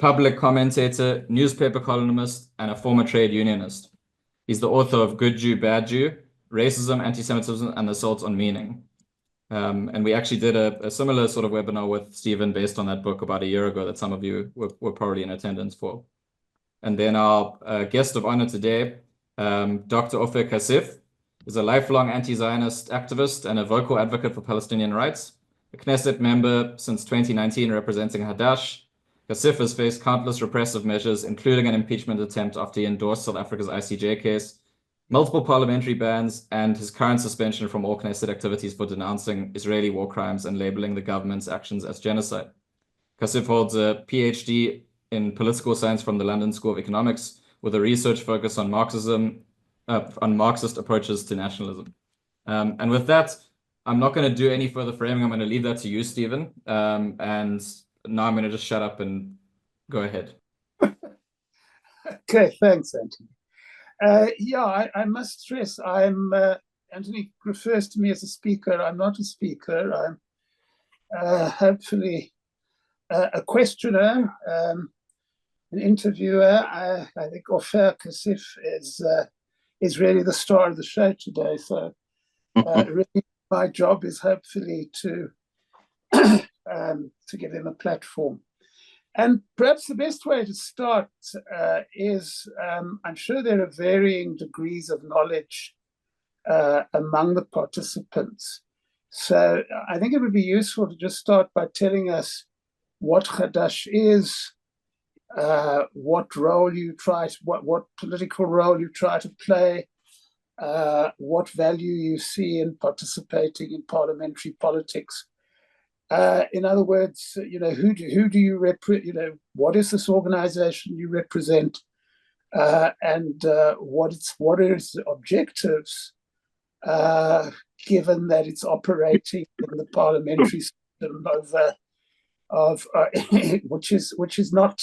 public commentator, newspaper columnist, and a former trade unionist. He's the author of Good Jew, Bad Jew, Racism, Anti-Semitism, and Assault on Meaning. And we actually did a similar sort of webinar with Steven based on that book about a year ago that some of you were probably in attendance for. And then our guest of honor today, Dr. Ofer Cassif, is a lifelong anti-Zionist activist and a vocal advocate for Palestinian rights. A Knesset member since 2019 representing Hadash, Cassif has faced countless repressive measures, including an impeachment attempt after he endorsed South Africa's ICJ case, multiple parliamentary bans, and his current suspension from all Knesset activities for denouncing Israeli war crimes and labeling the government's actions as genocide. Cassif holds a PhD in political science from the London School of Economics with a research focus on Marxist approaches to nationalism. And with that, I'm not going to do any further framing. I'm going to leave that to you, Steven. And now I'm going to just shut up and go ahead. Okay, thanks, Anthony. I must stress, Anthony refers to me as a speaker. I'm not a speaker. I'm hopefully a questioner, an interviewer. I think Ofer Cassif is really the star of the show today. So really my job is hopefully to give him a platform. And perhaps the best way to start is, I'm sure there are varying degrees of knowledge among the participants. So I think it would be useful to just start by telling us what Hadash is, what role you what political role you try to play, what value you see in participating in parliamentary politics. In other words, who do you represent? What is this organization you represent, and what are its objectives, given that it's operating in the parliamentary system of which is not,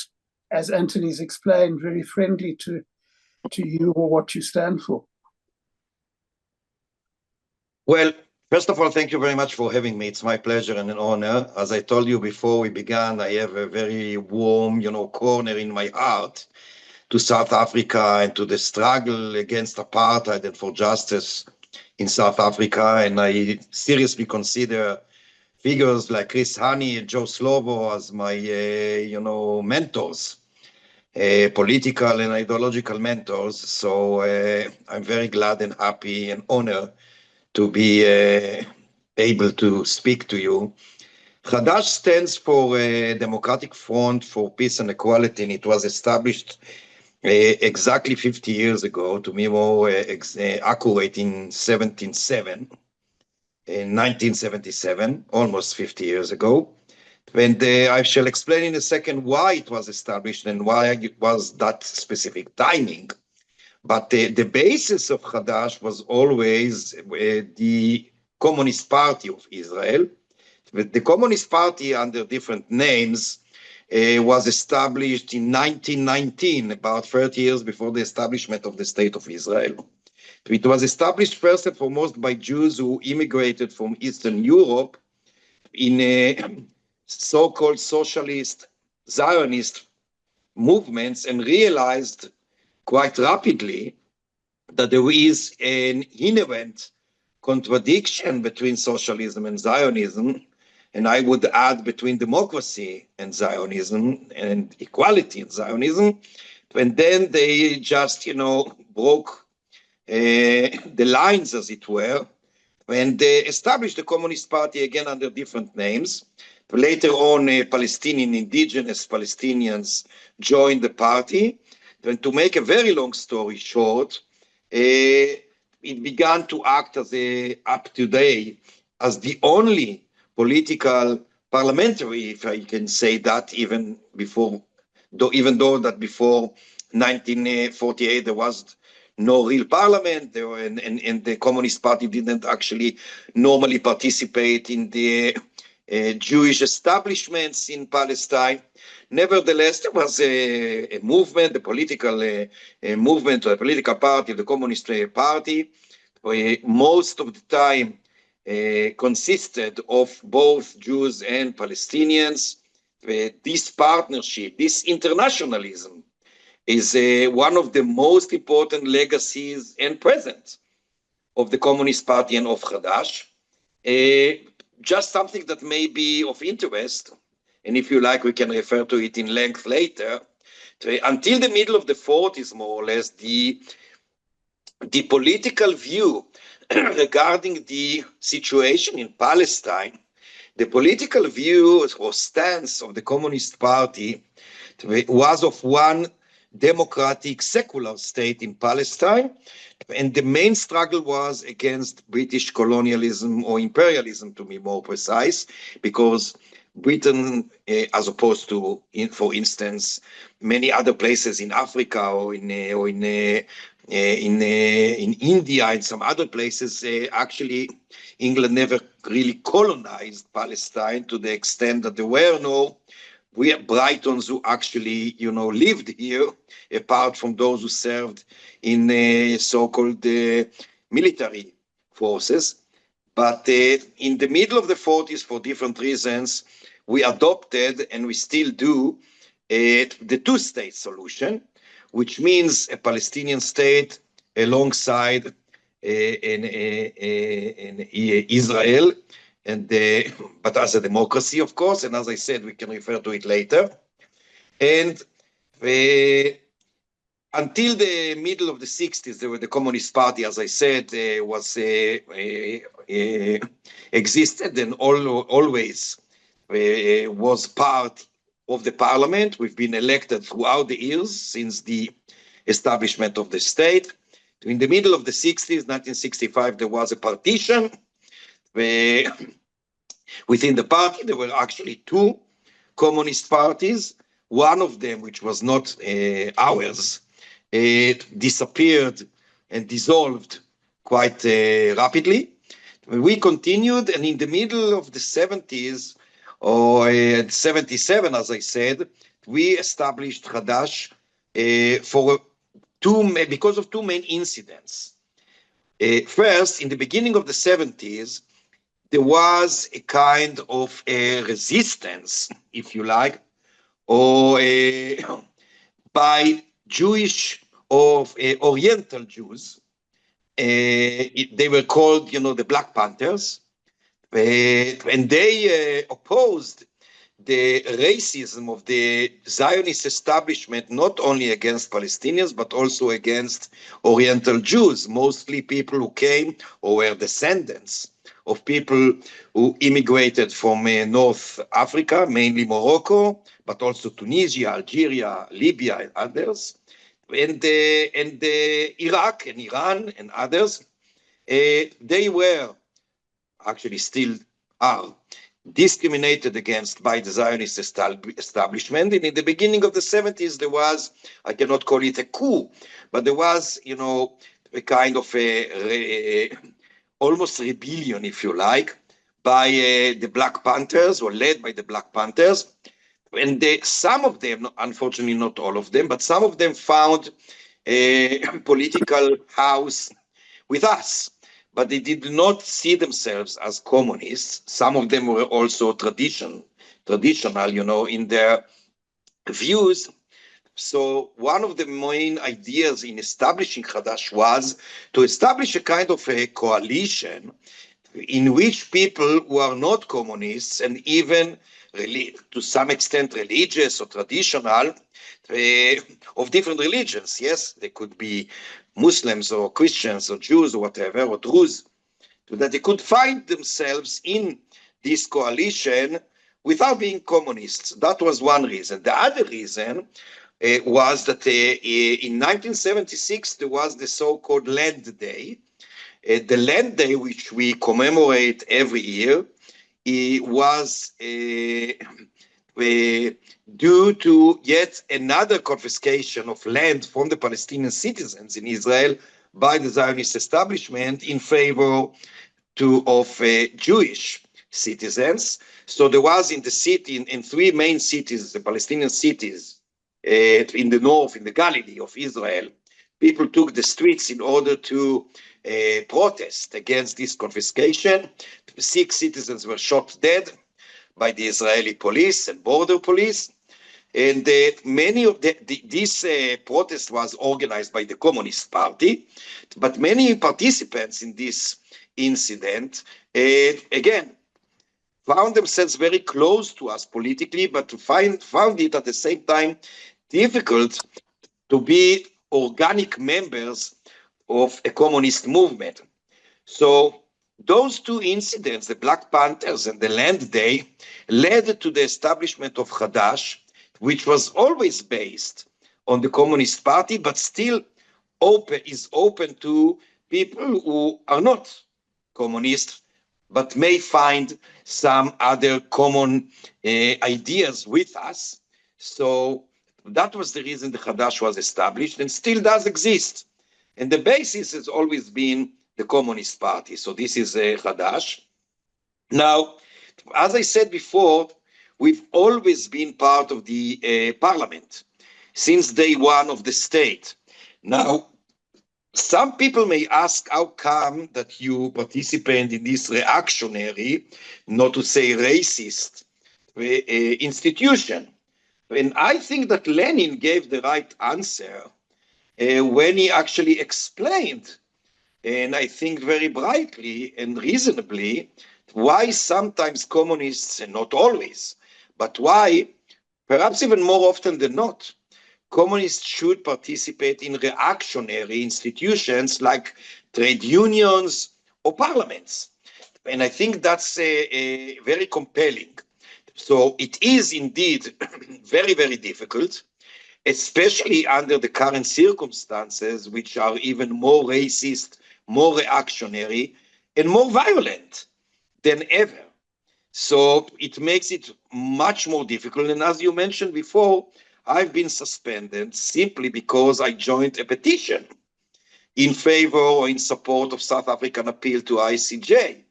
as Anthony's explained, very friendly to you or what you stand for. Well, first of all, thank you very much for having me. It's my pleasure and an honor. As I told you before we began, I have a very warm, corner in my heart to South Africa and to the struggle against apartheid and for justice in South Africa. And I seriously consider figures like Chris Hani and Joe Slovo as my, mentors, political and ideological mentors. So I'm very glad and happy and honored to be able to speak to you. Hadash stands for Democratic Front for Peace and Equality, and it was established exactly 50 years ago, to be more accurate, in 1977, almost 50 years ago. And I shall explain in a second why it was established and why it was that specific timing. But the basis of Hadash was always the Communist Party of Israel. The Communist Party, under different names, was established in 1919, about 30 years before the establishment of the State of Israel. It was established first and foremost by Jews who immigrated from Eastern Europe in so-called socialist Zionist movements, and realized quite rapidly that there is an inherent contradiction between socialism and Zionism, and I would add between democracy and Zionism and equality and Zionism. And then they just, broke the lines, as it were, and they established the Communist Party again under different names. Later on, Palestinian indigenous Palestinians joined the party. And to make a very long story short, it began to act as up to date as the only political parliamentary, if I can say that, even though that before 1948 there was no real parliament, and the Communist Party didn't actually normally participate in the Jewish establishments in Palestine. Nevertheless, there was a movement, a political movement, or a political party, the Communist Party, most of the time consisted of both Jews and Palestinians. this partnership, this internationalism, is one of the most important legacies and present of the Communist Party and of Hadash. Just something that may be of interest, and if you like, we can refer to it in length later. Until the middle of the 40s, more or less, the political view regarding the situation in Palestine, the political view or stance of the Communist Party was of one democratic secular state in Palestine, and the main struggle was against British colonialism or imperialism, to be more precise, because Britain, as opposed to, for instance, many other places in Africa or in India and some other places, actually England never really colonized Palestine to the extent that there were no Britons who actually, lived here, apart from those who served in so-called military forces. But in the middle of the 40s, for different reasons, we adopted, and we still do, the two-state solution, which means a Palestinian state alongside Israel, but as a democracy, of course, and as I said, we can refer to it later. And until the middle of the 60s, the Communist Party, as I said, existed and always was part of the parliament. We've been elected throughout the years since the establishment of the state. In the middle of the 60s, 1965, there was a partition. Within the party, there were actually two communist parties. One of them, which was not ours, disappeared and dissolved quite rapidly. We continued, and in the middle of the 70s, or 77, as I said, we established Hadash because of two main incidents. First, in the beginning of the 70s, there was a kind of a resistance, if you like, or by Jewish or Oriental Jews. They were called, the Black Panthers, and they opposed the racism of the Zionist establishment, not only against Palestinians, but also against Oriental Jews, mostly people who came or were descendants of people who immigrated from North Africa, mainly Morocco, but also Tunisia, Algeria, Libya, and others, and Iraq and Iran and others. They were, actually still are, discriminated against by the Zionist establishment. And in the beginning of the 70s, there was, I cannot call it a coup, but there was, a kind of almost rebellion, if you like, by the Black Panthers, or led by the Black Panthers. And some of them, unfortunately not all of them, but some of them found a political house with us. But they did not see themselves as communists. Some of them were also traditional, in their views. So one of the main ideas in establishing Hadash was to establish a kind of a coalition in which people who are not communists, and even to some extent religious or traditional, of different religions, yes, they could be Muslims or Christians or Jews or whatever, or Druze, that they could find themselves in this coalition without being communists. That was one reason. The other reason was that in 1976, there was the so-called Land Day. The Land Day, which we commemorate every year, was due to yet another confiscation of land from the Palestinian citizens in Israel by the Zionist establishment in favor of Jewish citizens. So there was in the city, in three main cities, the Palestinian cities, in the north, in the Galilee of Israel, people took the streets in order to protest against this confiscation. 6 citizens were shot dead. by the Israeli police and border police. And many of this protest was organized by the Communist Party, but many participants in this incident, again, found themselves very close to us politically, but found it at the same time difficult to be organic members of a communist movement. So those two incidents, the Black Panthers and the Land Day, led to the establishment of Hadash, which was always based on the Communist Party, but still is open to people who are not communist, but may find some other common ideas with us. So that was the reason the Hadash was established and still does exist. And the basis has always been the Communist Party. So this is Hadash. Now, as I said before, we've always been part of the parliament since day one of the state. Now, some people may ask how come that you participate in this reactionary, not to say racist, institution. And I think that Lenin gave the right answer when he actually explained, and I think very brightly and reasonably, why sometimes communists, and not always, but why, perhaps even more often than not, communists should participate in reactionary institutions like trade unions or parliaments. And I think that's very compelling. So it is indeed very, very difficult, especially under the current circumstances, which are even more racist, more reactionary, and more violent than ever. So it makes it much more difficult. And as you mentioned before, I've been suspended simply because I joined a petition in favor or in support of South African appeal to ICJ,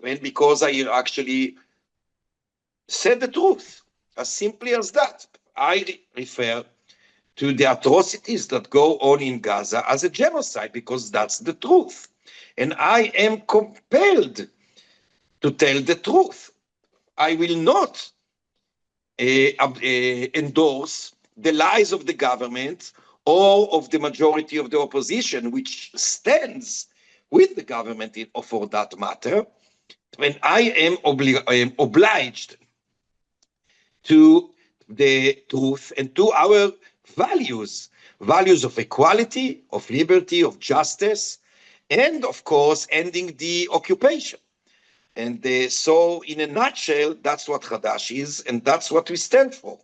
and because I actually said the truth, as simply as that. I refer to the atrocities that go on in Gaza as a genocide, because that's the truth. And I am compelled to tell the truth. I will not endorse the lies of the government or of the majority of the opposition, which stands with the government for that matter, when I am obliged to the truth and to our values of equality, of liberty, of justice, and of course, ending the occupation. And so in a nutshell, that's what Hadash is, and that's what we stand for.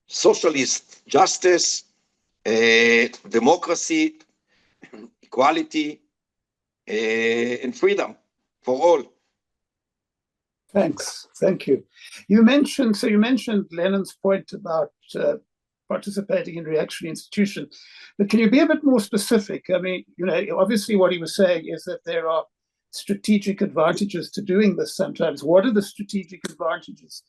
Socialist justice, democracy, equality, and freedom for all. Thanks. Thank you. You mentioned Lenin's point about participating in reactionary institutions, but can you be a bit more specific? I mean, obviously what he was saying is that there are strategic advantages to doing this sometimes. What are the strategic advantages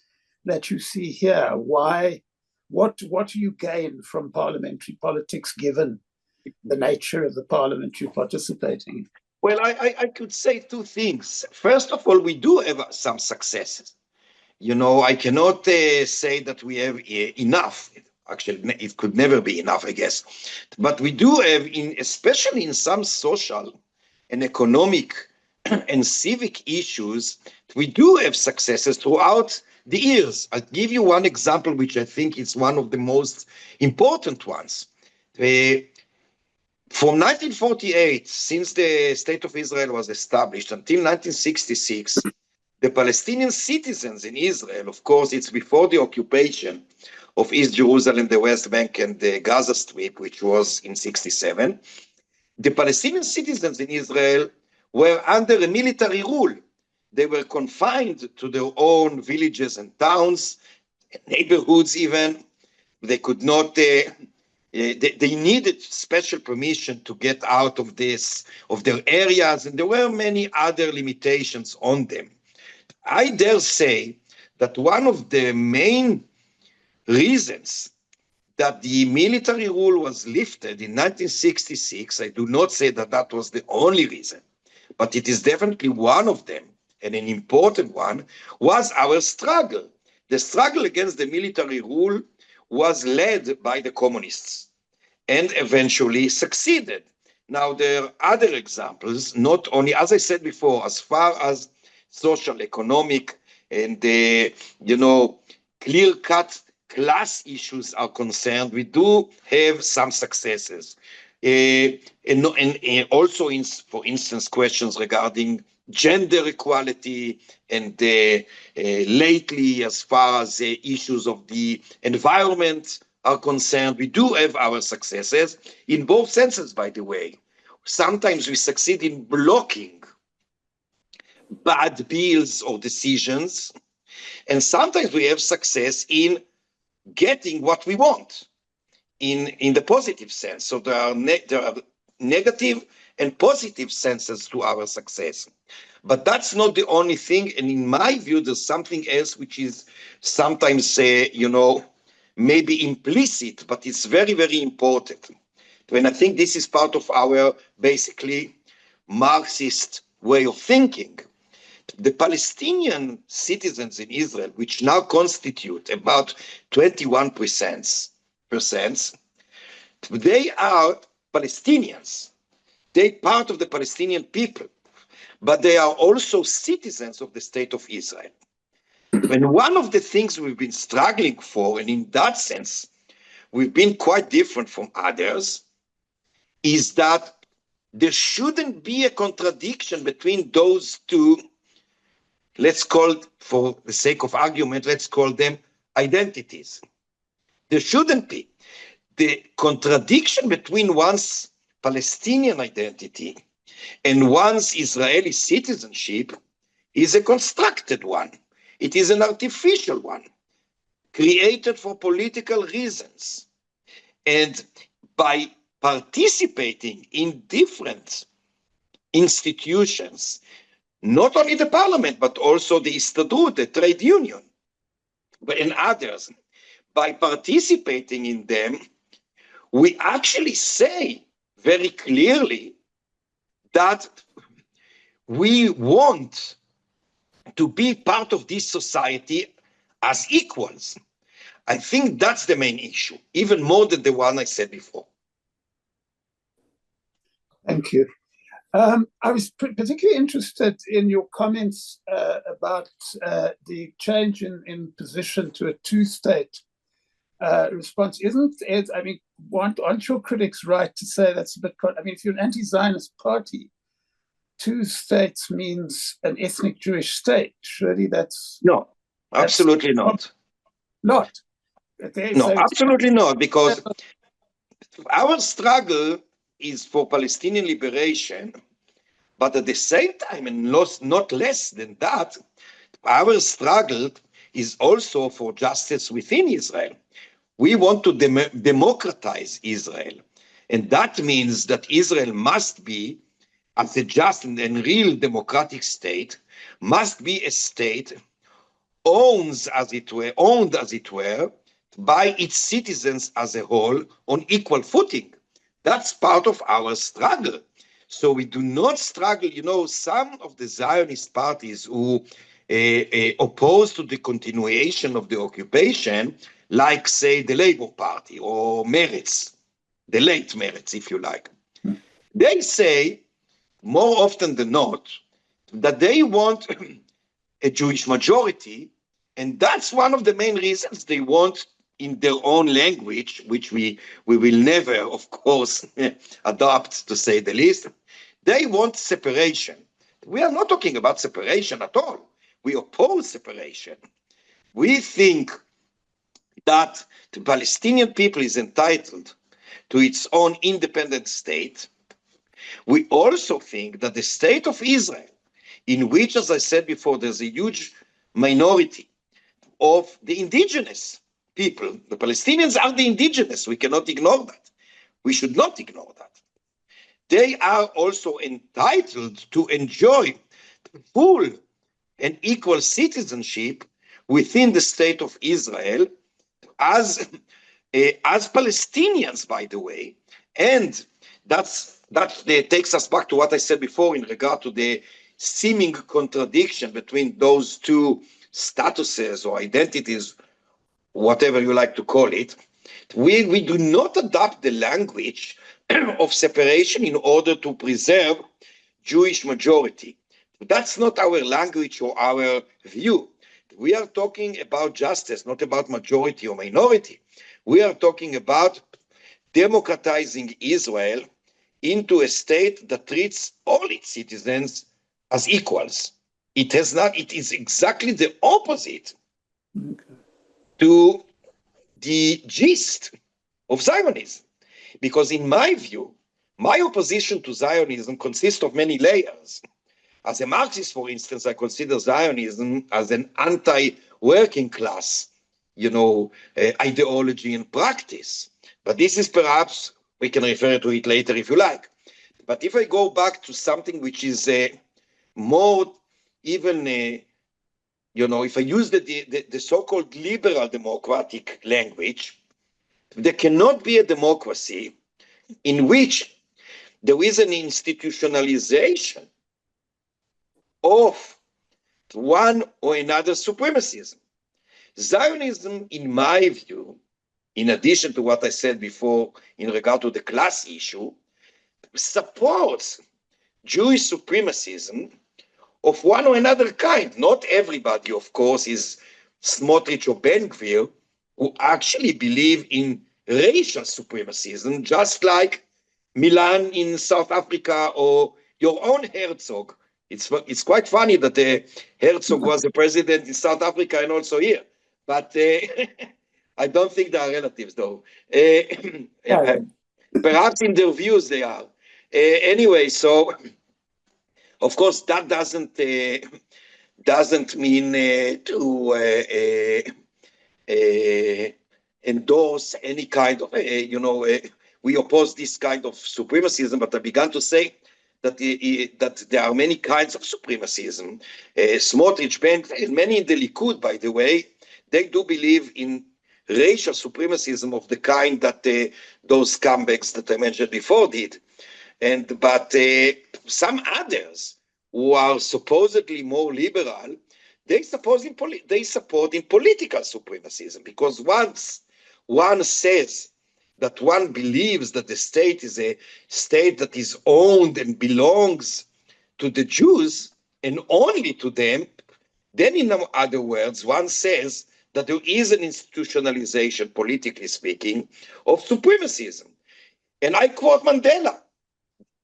that you see here? Why? What do you gain from parliamentary politics given the nature of the parliament you're participating in? Well, I could say two things. First of all, we do have some successes. I cannot say that we have enough. Actually, it could never be enough, I guess. But we do have, especially in some social and economic and civic issues, we do have successes throughout the years. I'll give you one example, which I think is one of the most important ones. From 1948, since the State of Israel was established, until 1966, the Palestinian citizens in Israel, of course, it's before the occupation of East Jerusalem, the West Bank, and the Gaza Strip, which was in 1967, the Palestinian citizens in Israel were under a military rule. They were confined to their own villages and towns, neighborhoods even. They could not, they needed special permission to get out of their areas, and there were many other limitations on them. I dare say that one of the main reasons that the military rule was lifted in 1966, I do not say that that was the only reason, but it is definitely one of them, and an important one, was our struggle. The struggle against the military rule was led by the communists and eventually succeeded. Now, there are other examples, not only, as I said before, as far as social, economic, and, clear-cut class issues are concerned, we do have some successes. And also, for instance, questions regarding gender equality, and lately, as far as the issues of the environment are concerned, we do have our successes in both senses, by the way. Sometimes we succeed in blocking bad bills or decisions, and sometimes we have success in getting what we want in the positive sense. So there are negative and positive senses to our success. But that's not the only thing. And in my view, there's something else which is sometimes, maybe implicit, but it's very, very important. And I think this is part of our basically Marxist way of thinking. The Palestinian citizens in Israel, which now constitute about 21%, they are Palestinians. They're part of the Palestinian people, but they are also citizens of the state of Israel. And one of the things we've been struggling for, and in that sense, we've been quite different from others, is that there shouldn't be a contradiction between those two, let's call, for the sake of argument, let's call them identities. There shouldn't be. The contradiction between one's Palestinian identity and one's Israeli citizenship is a constructed one. It is an artificial one, created for political reasons. And by participating in different institutions, not only the parliament, but also the Histadrut, the trade union, and others, by participating in them, we actually say very clearly that we want to be part of this society as equals. I think that's the main issue, even more than the one I said before. Thank you. I was particularly interested in your comments about the change in position to a two-state response. Aren't your critics right to say that's a bit, if you're an anti-Zionist party, two states means an ethnic Jewish state. Surely that's... No, absolutely not. Not? No, absolutely not, because our struggle is for Palestinian liberation, but at the same time, and not less than that, our struggle is also for justice within Israel. We want to democratize Israel, and that means that Israel must be, as a just and real democratic state, must be a state owned, as it were, by its citizens as a whole on equal footing. That's part of our struggle. So we do not struggle, some of the Zionist parties who oppose to the continuation of the occupation, like, say, the Labour Party or Meretz, the late Meretz, if you like. They say, more often than not, that they want a Jewish majority, and that's one of the main reasons they want, in their own language, which we will never, of course, adopt, to say the least, they want separation. We are not talking about separation at all. We oppose separation. We think that the Palestinian people is entitled to its own independent state. We also think that the state of Israel, in which, as I said before, there's a huge minority of the indigenous people. The Palestinians are the indigenous. We cannot ignore that. We should not ignore that. They are also entitled to enjoy full and equal citizenship within the state of Israel as Palestinians, by the way. And that takes us back to what I said before in regard to the seeming contradiction between those two statuses or identities, whatever you like to call it. We do not adopt the language of separation in order to preserve Jewish majority. That's not our language or our view. We are talking about justice, not about majority or minority. We are talking about democratizing Israel into a state that treats all its citizens as equals. It is exactly the opposite to the gist of Zionism. Because in my view, my opposition to Zionism consists of many layers. As a Marxist, for instance, I consider Zionism as an anti-working class, ideology and practice. But this is perhaps, we can refer to it later if you like. But if I go back to something which is more even, if I use the so-called liberal democratic language, there cannot be a democracy in which there is an institutionalization of one or another supremacism. Zionism, in my view, in addition to what I said before in regard to the class issue, supports Jewish supremacism of one or another kind. Not everybody, of course, is Smotrich or Ben-Gvir, who actually believe in racial supremacism, just like Milan in South Africa or your own Herzog. It's quite funny that the Herzog was the president in South Africa and also here, but I don't think they are relatives, though. Perhaps in their views they are. Anyway, so of course that doesn't mean to endorse any kind of we oppose this kind of supremacism. But I began to say that that there are many kinds of supremacism. Smotrich, Ben, and many in the Likud, by the way, they do believe in racial supremacism of the kind that those scumbags that I mentioned before did. But some others who are supposedly more liberal, they support in political supremacism, because once one says that one believes that the state is a state that is owned and belongs to the Jews and only to them, then in other words, one says that there is an institutionalization, politically speaking, of supremacism. And I quote Mandela,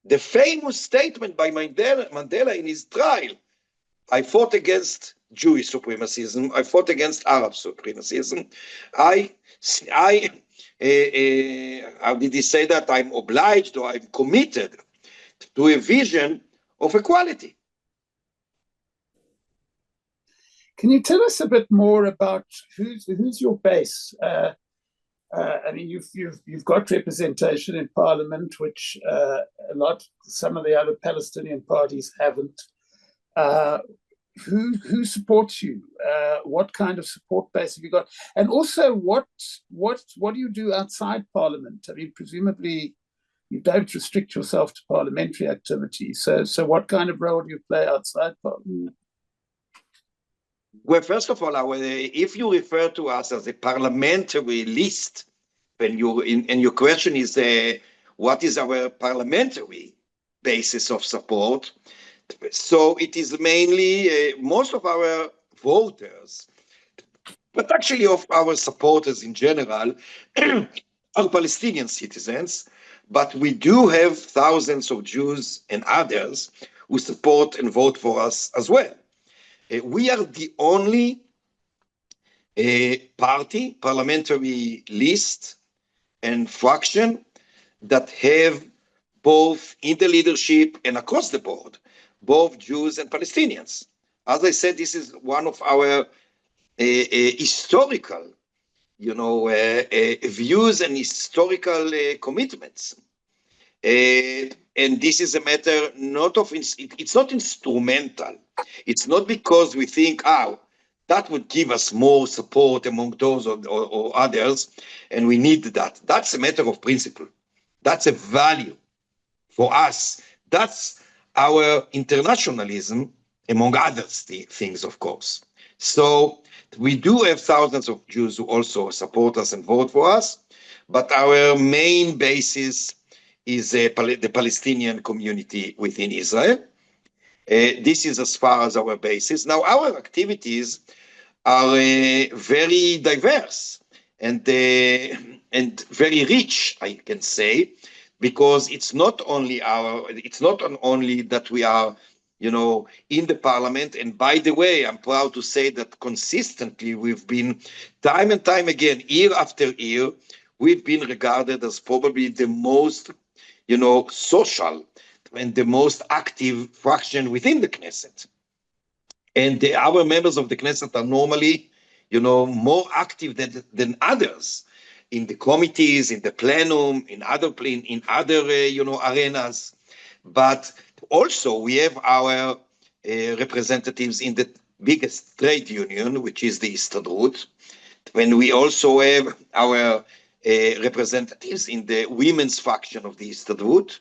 the famous statement by Mandela in his trial: I fought against Jewish supremacism, I fought against Arab supremacism. How did he say that? I'm obliged, or I'm committed to a vision of equality. Can you tell us a bit more about who's your base? I mean, you've got representation in Parliament, which some of the other Palestinian parties haven't. Who supports you? What kind of support base have you got? And also, what do you do outside Parliament? I mean, presumably you don't restrict yourself to parliamentary activity. So what kind of role do you play outside Parliament? Well, first of all, if you refer to us as a parliamentary list, and your question is what is our parliamentary basis of support? So it is mainly most of our voters, but actually of our supporters in general, are Palestinian citizens, but we do have thousands of Jews and others who support and vote for us as well. We are the only parliamentary list and fraction that have both in the leadership and across the board, both Jews and Palestinians. As I said, this is one of our historical, views and historical commitments. And this is a matter it's not instrumental. It's not because we think, that would give us more support among those or others, and we need that. That's a matter of principle. That's a value for us. That's our internationalism, among other things, of course. So we do have thousands of Jews who also support us and vote for us, but our main basis is the Palestinian community within Israel. This is as far as our basis. Now, our activities are very diverse and very rich, I can say, because it's not only that we are, you know, in the parliament. And by the way, I'm proud to say that consistently we've been, time and time again, year after year, we've been regarded as probably the most, you know, social and the most active fraction within the Knesset. And our members of the Knesset are normally, you know, more active than others in the committees, in the plenum, in other you know, arenas. But also we have our representatives in the biggest trade union, which is the Histadrut. When we also have our representatives in the women's faction of the Histadrut.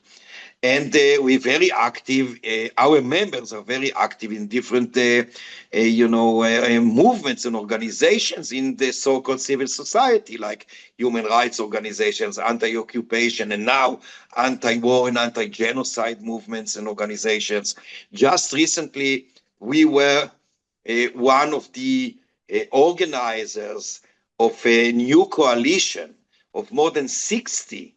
And we're very active. Our members are very active in different, you know, movements and organizations in the so-called civil society, like human rights organizations, anti-occupation, and now anti-war and anti-genocide movements and organizations. Just recently, we were one of the organizers of a new coalition of more than 60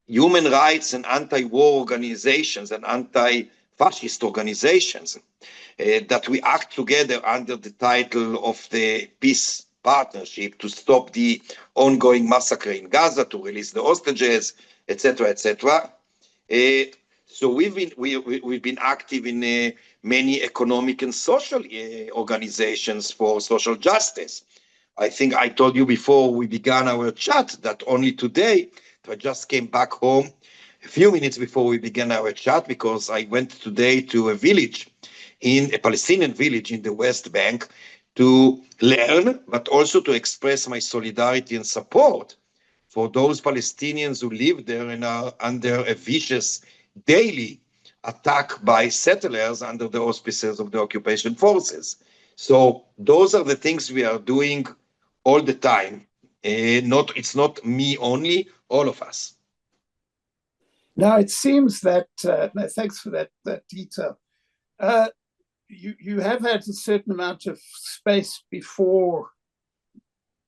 human rights and anti-war organizations and anti-fascist organizations that we act together under the title of the Peace Partnership to stop the ongoing massacre in Gaza, to release the hostages, etc., etc. So we've been active in many economic and social organizations for social justice. I think I told you before we began our chat that only today, I just came back home a few minutes before we began our chat because I went today to a village, in a Palestinian village in the West Bank, to learn, but also to express my solidarity and support for those Palestinians who live there and are under a vicious daily attack by settlers under the auspices of the occupation forces. So those are the things we are doing all the time. It's not me only, all of us. Now it seems that no, thanks for that detail. You have had a certain amount of space before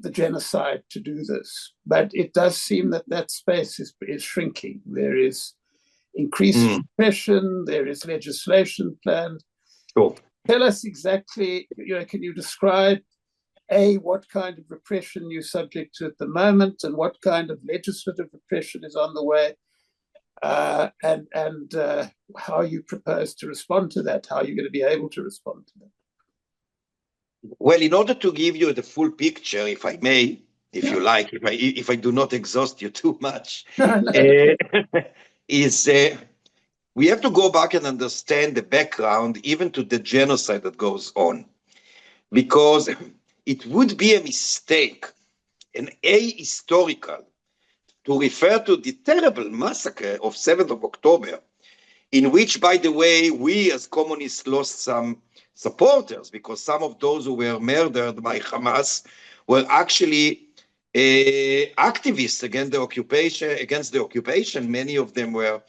the genocide to do this, but it does seem that that space is shrinking. There is increased repression. There is legislation planned. Sure. Tell us exactly. Can you describe what kind of repression you're subject to at the moment, and what kind of legislative repression is on the way, and how you propose to respond to that, how you're going to be able to respond to that? Well, in order to give you the full picture, if I may, if you like, if I do not exhaust you too much, we have to go back and understand the background, even to the genocide that goes on, because it would be a mistake and ahistorical to refer to the terrible massacre of 7th of October, in which, by the way, we as communists lost some supporters, because some of those who were murdered by Hamas were actually activists against the occupation. Many of them were,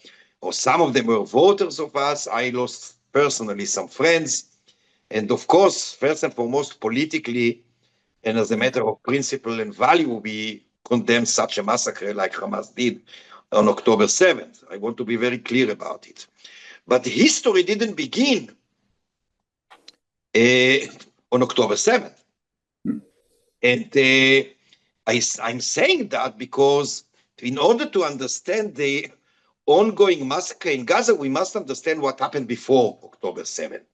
or some of them were voters of us. I lost personally some friends. And of course, first and foremost, politically, and as a matter of principle and value, we condemn such a massacre like Hamas did on October 7th. I want to be very clear about it. But history didn't begin on October 7th. And I'm saying that because in order to understand the ongoing massacre in Gaza, we must understand what happened before October 7th.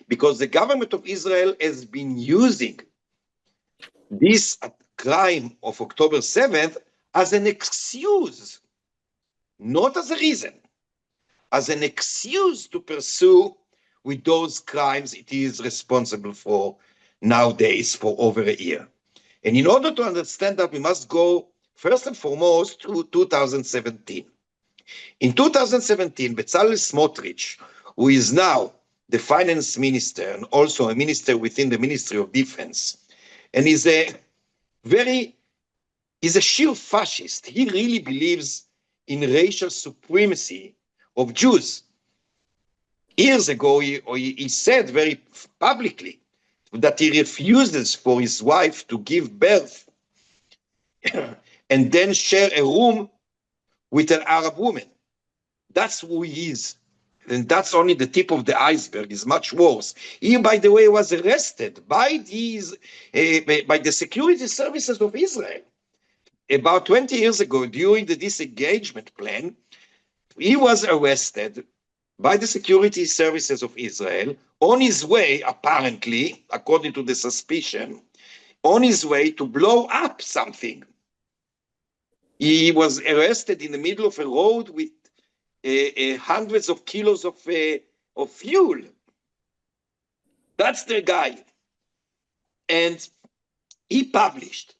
Because the government of Israel has been using this crime of October 7th as an excuse, not as a reason, as an excuse to pursue with those crimes it is responsible for nowadays for over a year. And in order to understand that, we must go first and foremost to 2017. In 2017, Bezalel Smotrich, who is now the finance minister and also a minister within the Ministry of Defense, and is a sheer fascist. He really believes in racial supremacy of Jews. Years ago, he said very publicly that he refuses for his wife to give birth and then share a room with an Arab woman. That's who he is. And that's only the tip of the iceberg. Is much worse. He, by the way, was arrested by the security services of Israel. About 20 years ago, during the disengagement plan, he was arrested by the security services of Israel on his way, apparently, according to the suspicion, on his way to blow up something. He was arrested in the middle of a road with hundreds of kilos of fuel. That's the guy. And he published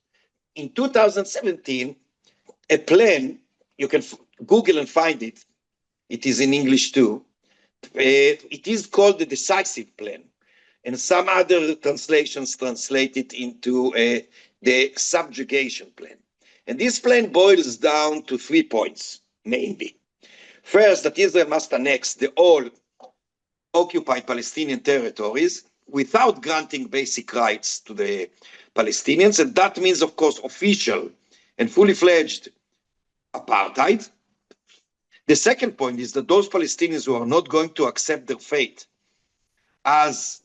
in 2017 a plan. You can Google and find it. It is in English too. It is called the Decisive Plan. And some other translations translate it into the Subjugation Plan. And this plan boils down to 3 points, mainly. First, that Israel must annex the all occupied Palestinian territories without granting basic rights to the Palestinians. And that means, of course, official and fully fledged apartheid. The second point is that those Palestinians who are not going to accept their fate as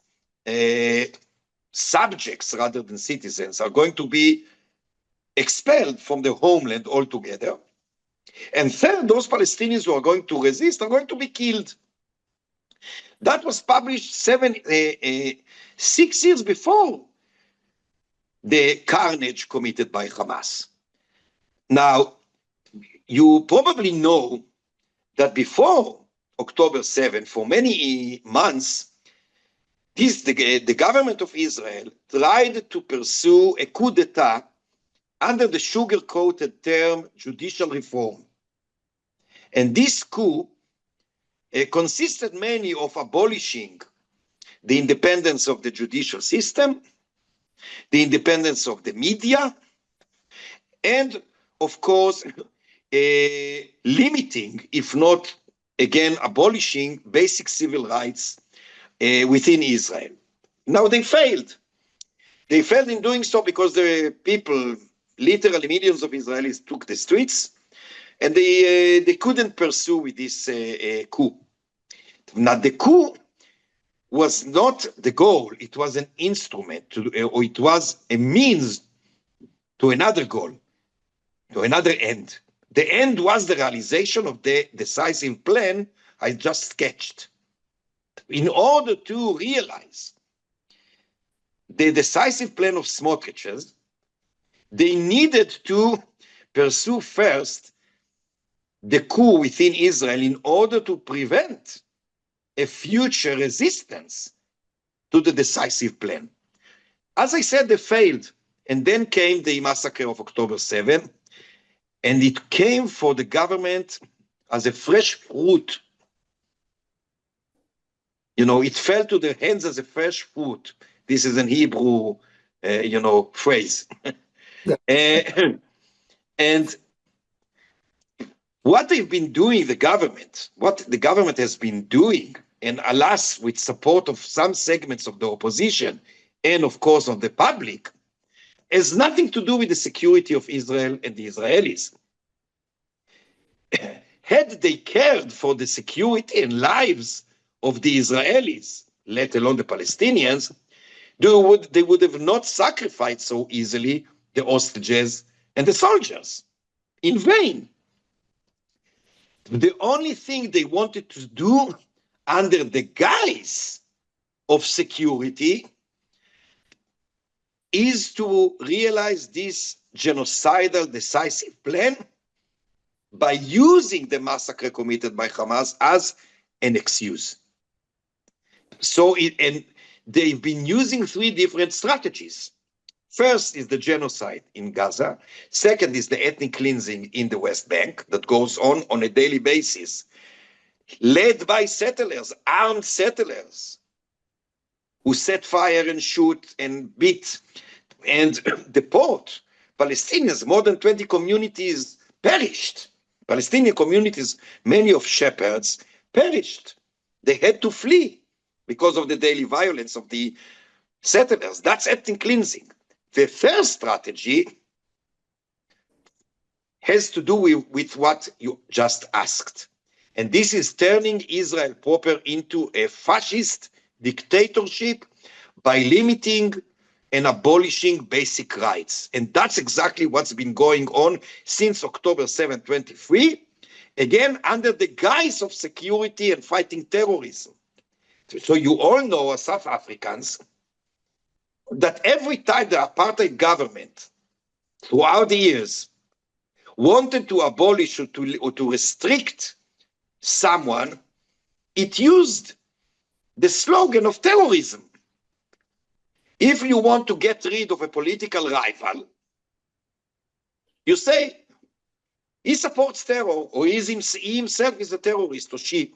subjects rather than citizens are going to be expelled from their homeland altogether. And third, those Palestinians who are going to resist are going to be killed. That was published 6 years before the carnage committed by Hamas. Now, you probably know that before October 7, for many months, the government of Israel tried to pursue a coup d'etat under the sugar-coated term judicial reform. And this coup consisted mainly of abolishing the independence of the judicial system, the independence of the media, and of course, limiting, if not again abolishing, basic civil rights within Israel. Now they failed. They failed in doing so because the people, literally millions of Israelis, took the streets, and they couldn't pursue with this coup. Now the coup was not the goal; it was an instrument, or it was a means to another goal, to another end. The end was the realization of the decisive plan I just sketched. In order to realize the decisive plan of Smotrich's, they needed to pursue first the coup within Israel in order to prevent a future resistance to the decisive plan. As I said, they failed. And then came the massacre of October 7, and it came for the government as a fresh fruit. You know, it fell to their hands as a fresh fruit. This is an Hebrew, phrase. Yeah. And what they've been doing, what the government has been doing, and alas, with support of some segments of the opposition, and of course of the public, has nothing to do with the security of Israel and the Israelis. Had they cared for the security and lives of the Israelis, let alone the Palestinians, they would have not sacrificed so easily the hostages and the soldiers in vain. The only thing they wanted to do under the guise of security is to realize this genocidal decisive plan by using the massacre committed by Hamas as an excuse. And they've been using 3 different strategies. First is the genocide in Gaza. Second is the ethnic cleansing in the West Bank that goes on a daily basis. led by settlers, armed settlers, who set fire and shoot and beat and deport Palestinians. More than 20 communities perished. Palestinian communities, many of shepherds, perished. They had to flee because of the daily violence of the settlers. That's ethnic cleansing. The third strategy has to do with what you just asked. And this is turning Israel proper into a fascist dictatorship by limiting and abolishing basic rights. And that's exactly what's been going on since October 7, 2023, again, under the guise of security and fighting terrorism. So you all know, as South Africans, that every time the apartheid government, throughout the years, wanted to abolish or to restrict someone, it used the slogan of terrorism. If you want to get rid of a political rival, you say, he supports terror, or he himself is a terrorist, or she.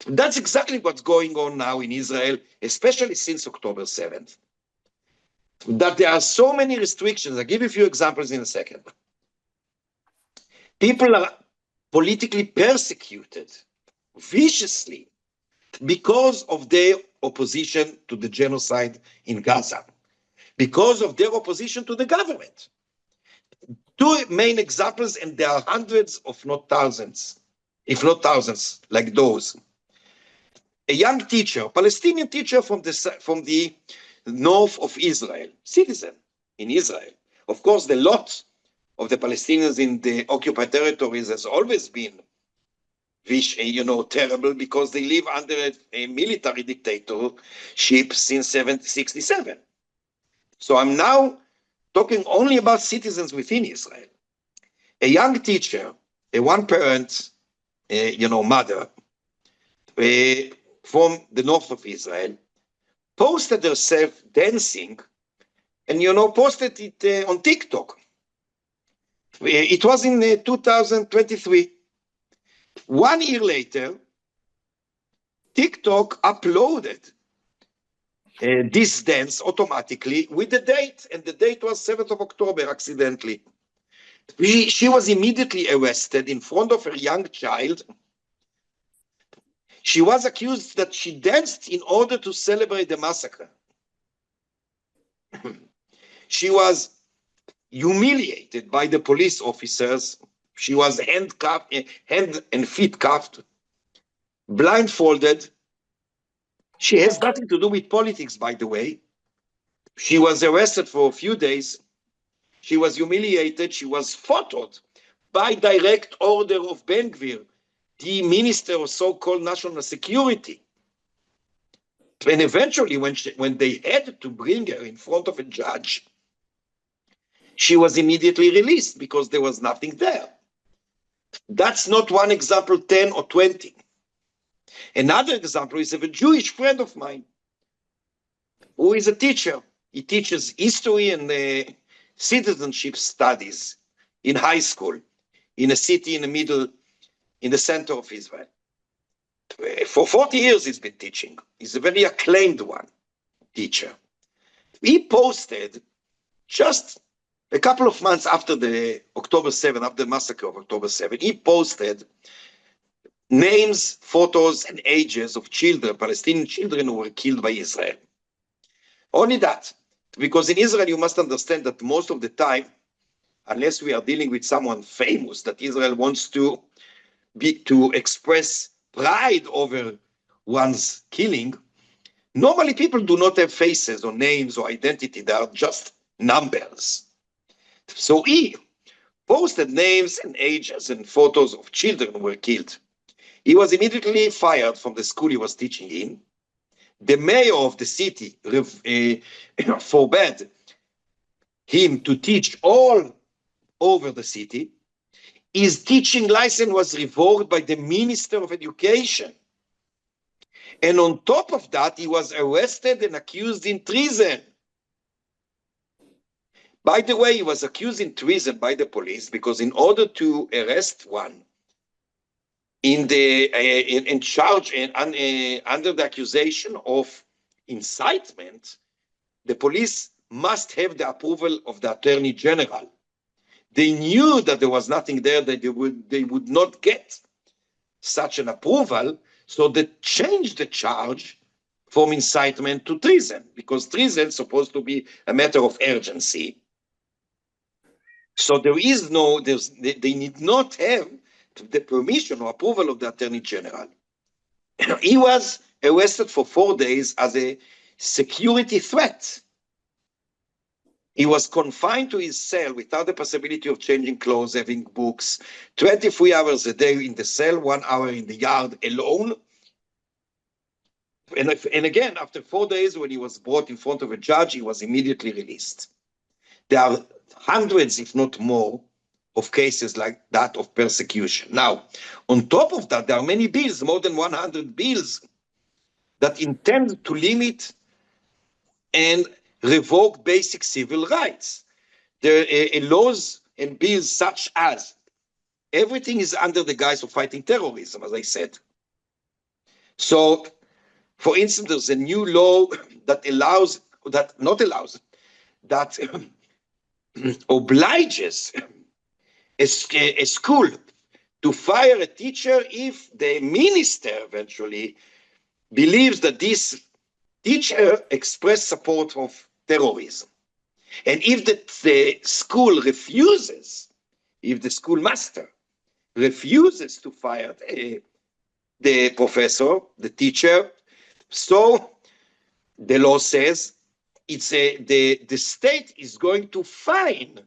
That's exactly what's going on now in Israel, especially since October 7th. That there are so many restrictions. I'll give you a few examples in a second. People are politically persecuted viciously because of their opposition to the genocide in Gaza, because of their opposition to the government. Two main examples, and there are hundreds, if not thousands, like those. A young teacher, Palestinian teacher from the north of Israel, citizen in Israel. Of course, the lot of the Palestinians in the occupied territories has always been, terrible, because they live under a military dictatorship since 1767. So I'm now talking only about citizens within Israel. A young teacher, a one-parent, mother from the north of Israel, posted herself dancing and, posted it on TikTok. It was in 2023. 1 year later, TikTok uploaded this dance automatically with the date, and the date was 7th of October, accidentally. She was immediately arrested in front of her young child. She was accused that she danced in order to celebrate the massacre. She was humiliated by the police officers. She was handcuffed, hand and feet cuffed, blindfolded. She has nothing to do with politics, by the way. She was arrested for a few days. She was humiliated. She was photoed by direct order of Ben Gvir, the minister of so-called national security. And eventually, when they had to bring her in front of a judge, she was immediately released because there was nothing there. That's not one example, 10 or 20. Another example is of a Jewish friend of mine who is a teacher. He teaches history and citizenship studies in high school in a city in the center of Israel. For 40 years he's been teaching. He's a very acclaimed teacher. He posted just a couple of months after the October 7, after the massacre of October 7, he posted names, photos, and ages of children, Palestinian children who were killed by Israel. Only that, because in Israel you must understand that most of the time, unless we are dealing with someone famous that Israel wants to express pride over one's killing, normally people do not have faces or names or identity. They are just numbers. So he posted names and ages and photos of children who were killed. He was immediately fired from the school he was teaching in. The mayor of the city forbade him to teach all over the city. His teaching license was revoked by the Minister of Education. And on top of that, he was arrested and accused in treason. By the way, he was accused in treason by the police because in order to arrest one, in charge and under the accusation of incitement, the police must have the approval of the Attorney General. They knew that there was nothing there, that they would not get such an approval, so they changed the charge from incitement to treason, because treason is supposed to be a matter of urgency. So there is no, they need not have the permission or approval of the Attorney General. He was arrested for 4 days as a security threat. He was confined to his cell without the possibility of changing clothes, having books, 23 hours a day in the cell, 1 hour in the yard alone. And again, after 4 days, when he was brought in front of a judge, he was immediately released. There are hundreds, if not more, of cases like that of persecution. Now, on top of that, there are many bills, more than 100 bills, that intend to limit and revoke basic civil rights. There are laws and bills such as, everything is under the guise of fighting terrorism, as I said. So, for instance, there's a new law that obliges a school to fire a teacher if the minister eventually believes that this teacher expressed support of terrorism. And if the school refuses, if the schoolmaster refuses to fire the professor, the teacher, so the law says the state is going to fine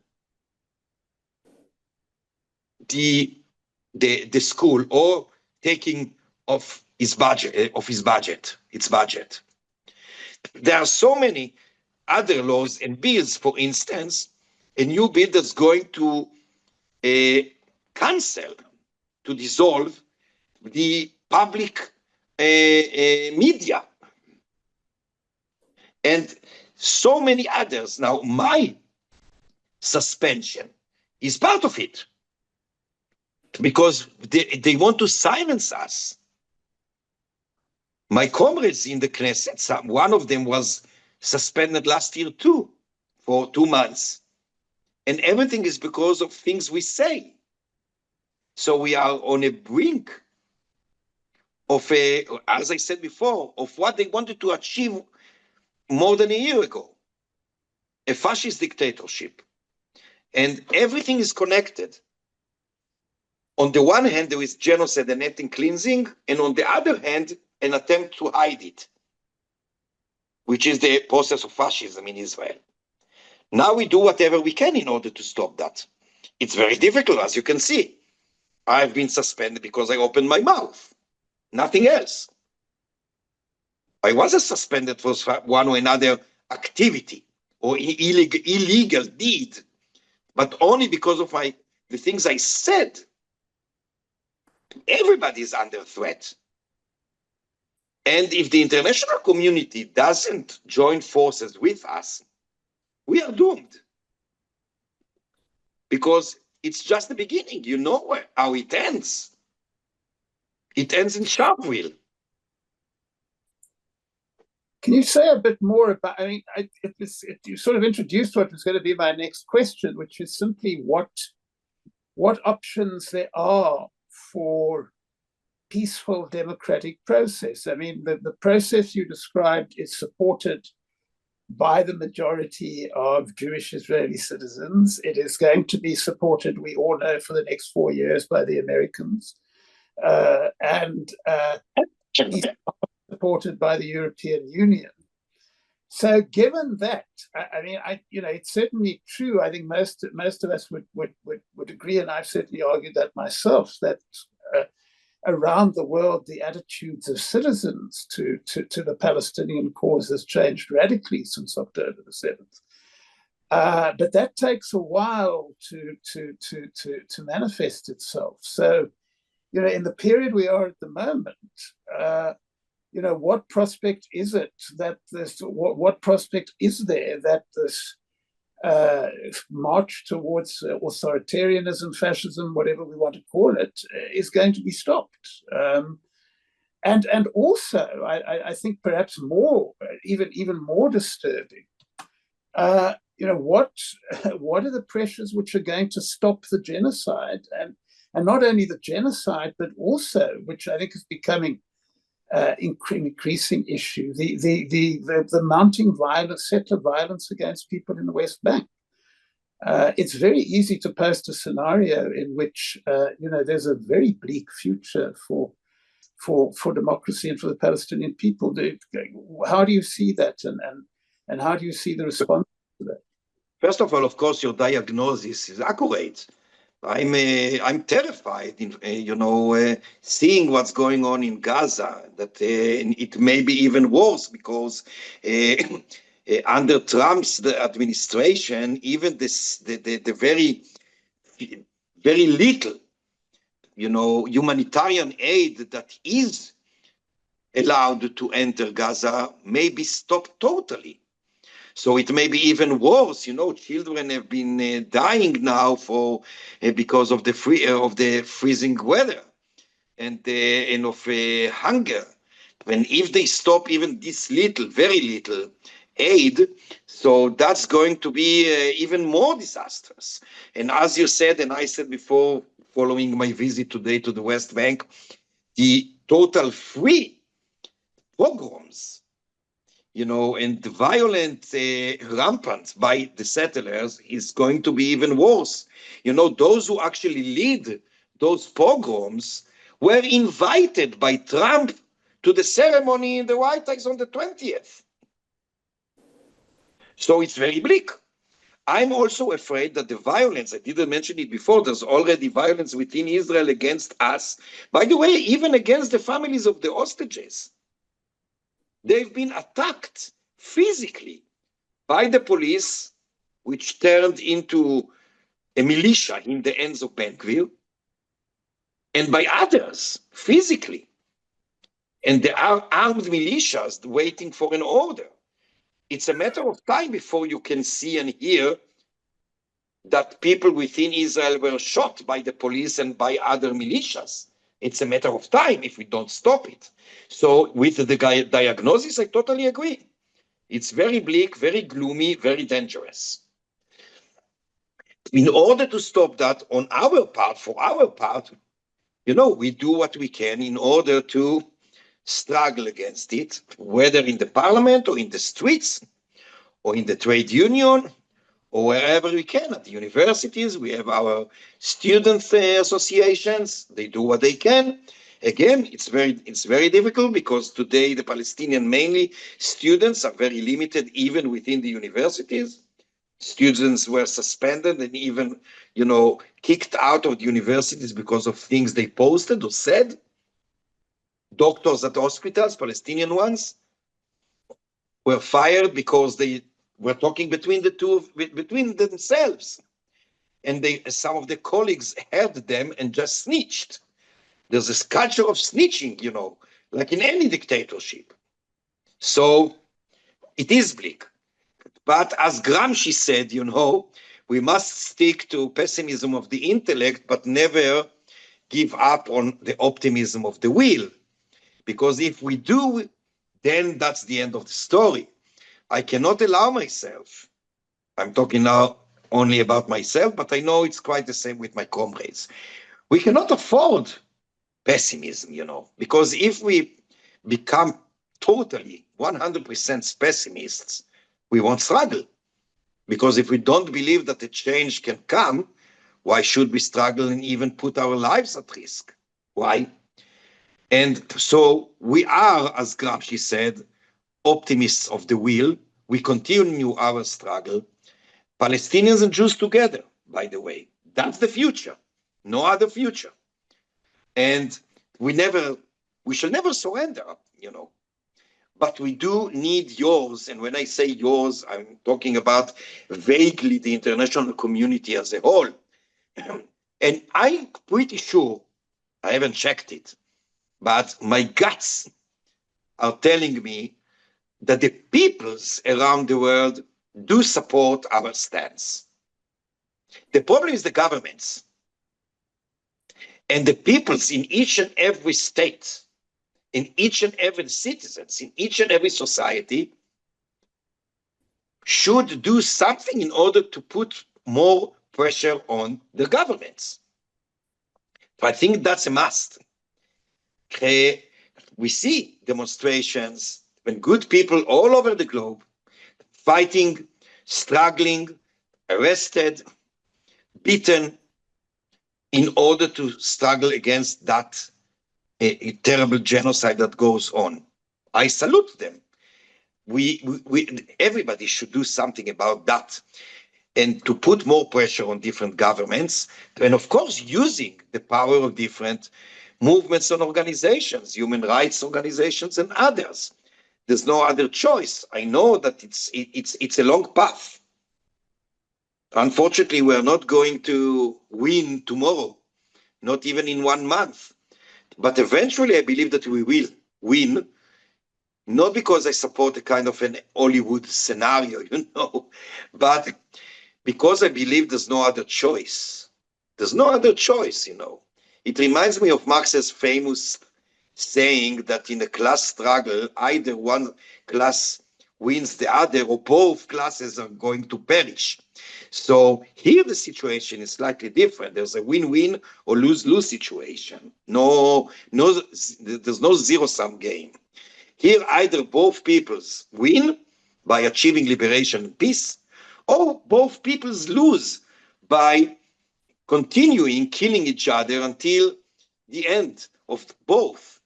the school, or taking off its budget. There are so many other laws and bills. For instance, a new bill that's going to cancel, to dissolve the public media, and so many others. Now, my suspension is part of it, because they want to silence us. My comrades in the Knesset, one of them was suspended last year too, for 2 months. And everything is because of things we say. So we are on a brink of, as I said before, of what they wanted to achieve more than a year ago, a fascist dictatorship. And everything is connected. On the one hand, there is genocide and ethnic cleansing, and on the other hand, an attempt to hide it, which is the process of fascism in Israel. Now we do whatever we can in order to stop that. It's very difficult, as you can see. I've been suspended because I opened my mouth, nothing else. I wasn't suspended for one or another activity or illegal deed, but only because of the things I said. Everybody is under threat. And if the international community doesn't join forces with us, we are doomed. Because it's just the beginning. You know how it ends. It ends in Sharpeville. Can you say a bit more about, I mean, you sort of introduced what was going to be my next question, which is simply what options there are for peaceful democratic process. I mean, the process you described is supported by the majority of Jewish Israeli citizens. It is going to be supported, we all know, for the next 4 years by the Americans. And supported by the European Union. So given that, I mean, it's certainly true. I think most of us would agree, and I've certainly argued that myself, that around the world, the attitudes of citizens to the Palestinian cause has changed radically since October the 7th. But that takes a while to manifest itself. So, in the period we are at the moment, what prospect is it that what prospect is there that this march towards authoritarianism, fascism, whatever we want to call it, is going to be stopped. And also, I think perhaps more, even more disturbing, what are the pressures which are going to stop the genocide, and not only the genocide, but also, which I think is becoming increasing issue, the mounting violence, settler violence against people in the West Bank. It's very easy to post a scenario in which there's a very bleak future for democracy and for the Palestinian people. How do you see that, and how do you see the response to that? First of all, of course, your diagnosis is accurate. I'm terrified, seeing what's going on in Gaza. That it may be even worse because under Trump's administration, even the very little, humanitarian aid that is allowed to enter Gaza may be stopped totally. So it may be even worse. Children have been dying now because of the freezing weather and of hunger. And if they stop even this little, very little aid, so that's going to be even more disastrous. And as you said, and I said before, following my visit today to the West Bank, the total free pogroms, and the violent rampant by the settlers is going to be even worse. Those who actually lead those pogroms were invited by Trump to the ceremony in the White House on the 20th. So it's very bleak. I'm also afraid that the violence, I didn't mention it before, there's already violence within Israel against us. By the way, even against the families of the hostages. They've been attacked physically by the police, which turned into a militia in the hands of Ben Gvir, and by others physically. And there are armed militias waiting for an order. It's a matter of time before you can see and hear that people within Israel were shot by the police and by other militias. It's a matter of time if we don't stop it. So with the diagnosis, I totally agree. It's very bleak, very gloomy, very dangerous. In order to stop that on our part, for our part, we do what we can in order to struggle against it, whether in the parliament or in the streets or in the trade union or wherever we can. At the universities, we have our student associations. They do what they can. Again, it's very difficult because today the Palestinian mainly students are very limited even within the universities. Students were suspended and even, kicked out of the universities because of things they posted or said. Doctors at hospitals, Palestinian ones, were fired because they were talking between themselves. And some of the colleagues heard them and just snitched. There's this culture of snitching, like in any dictatorship. So it is bleak. But as Gramsci said, we must stick to pessimism of the intellect, but never give up on the optimism of the will. Because if we do, then that's the end of the story. I cannot allow myself. I'm talking now only about myself, but I know it's quite the same with my comrades. We cannot afford pessimism, because if we become totally 100% pessimists, we won't struggle. Because if we don't believe that a change can come, why should we struggle and even put our lives at risk? Why? And so we are, as Gramsci said, optimists of the will. We continue our struggle. Palestinians and Jews together, by the way. That's the future. No other future. And we shall never surrender, But we do need yours. And when I say yours, I'm talking about vaguely the international community as a whole. And I'm pretty sure, I haven't checked it, but my guts are telling me that the peoples around the world do support our stance. The problem is the governments and the peoples in each and every state, in each and every citizens, in each and every society should do something in order to put more pressure on the governments. So I think that's a must. We see demonstrations when good people all over the globe fighting, struggling, arrested, beaten in order to struggle against that a terrible genocide that goes on. I salute them. Everybody should do something about that and to put more pressure on different governments, and of course using the power of different movements and organizations, human rights organizations and others. There's no other choice. I know that it's a long path. Unfortunately, we're not going to win tomorrow, not even in 1 month. But eventually, I believe that we will win, not because I support a kind of an Hollywood scenario, but because I believe there's no other choice. There's no other choice, It reminds me of Marx's famous saying that in a class struggle, either one class wins the other or both classes are going to perish. So here the situation is slightly different. There's a win-win or lose-lose situation. There's no zero-sum game. Here either both peoples win by achieving liberation and peace, or both peoples lose by continuing killing each other until the end of both.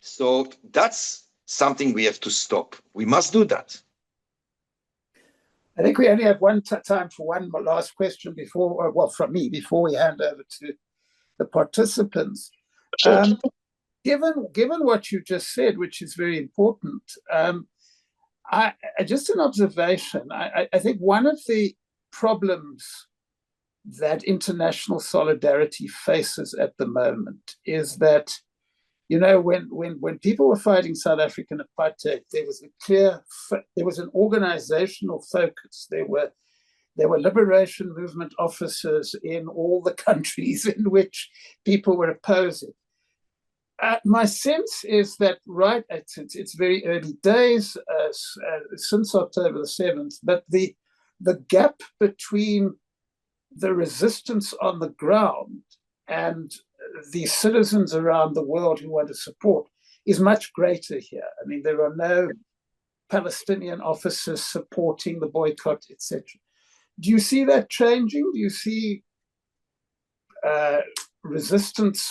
So that's something we have to stop. We must do that. I think we only have time for one last question from me before we hand over to the participants. Given what you just said, which is very important, just an observation. I think one of the problems that international solidarity faces at the moment is that, when people were fighting South African apartheid, there was an organizational focus. There were liberation movement officers in all the countries in which people were opposing. My sense is that it's very early days since October the 7th, but the gap between the resistance on the ground and the citizens around the world who want to support is much greater here. I mean, there are no Palestinian officers supporting the boycott, etc. Do you see that changing? Do you see resistance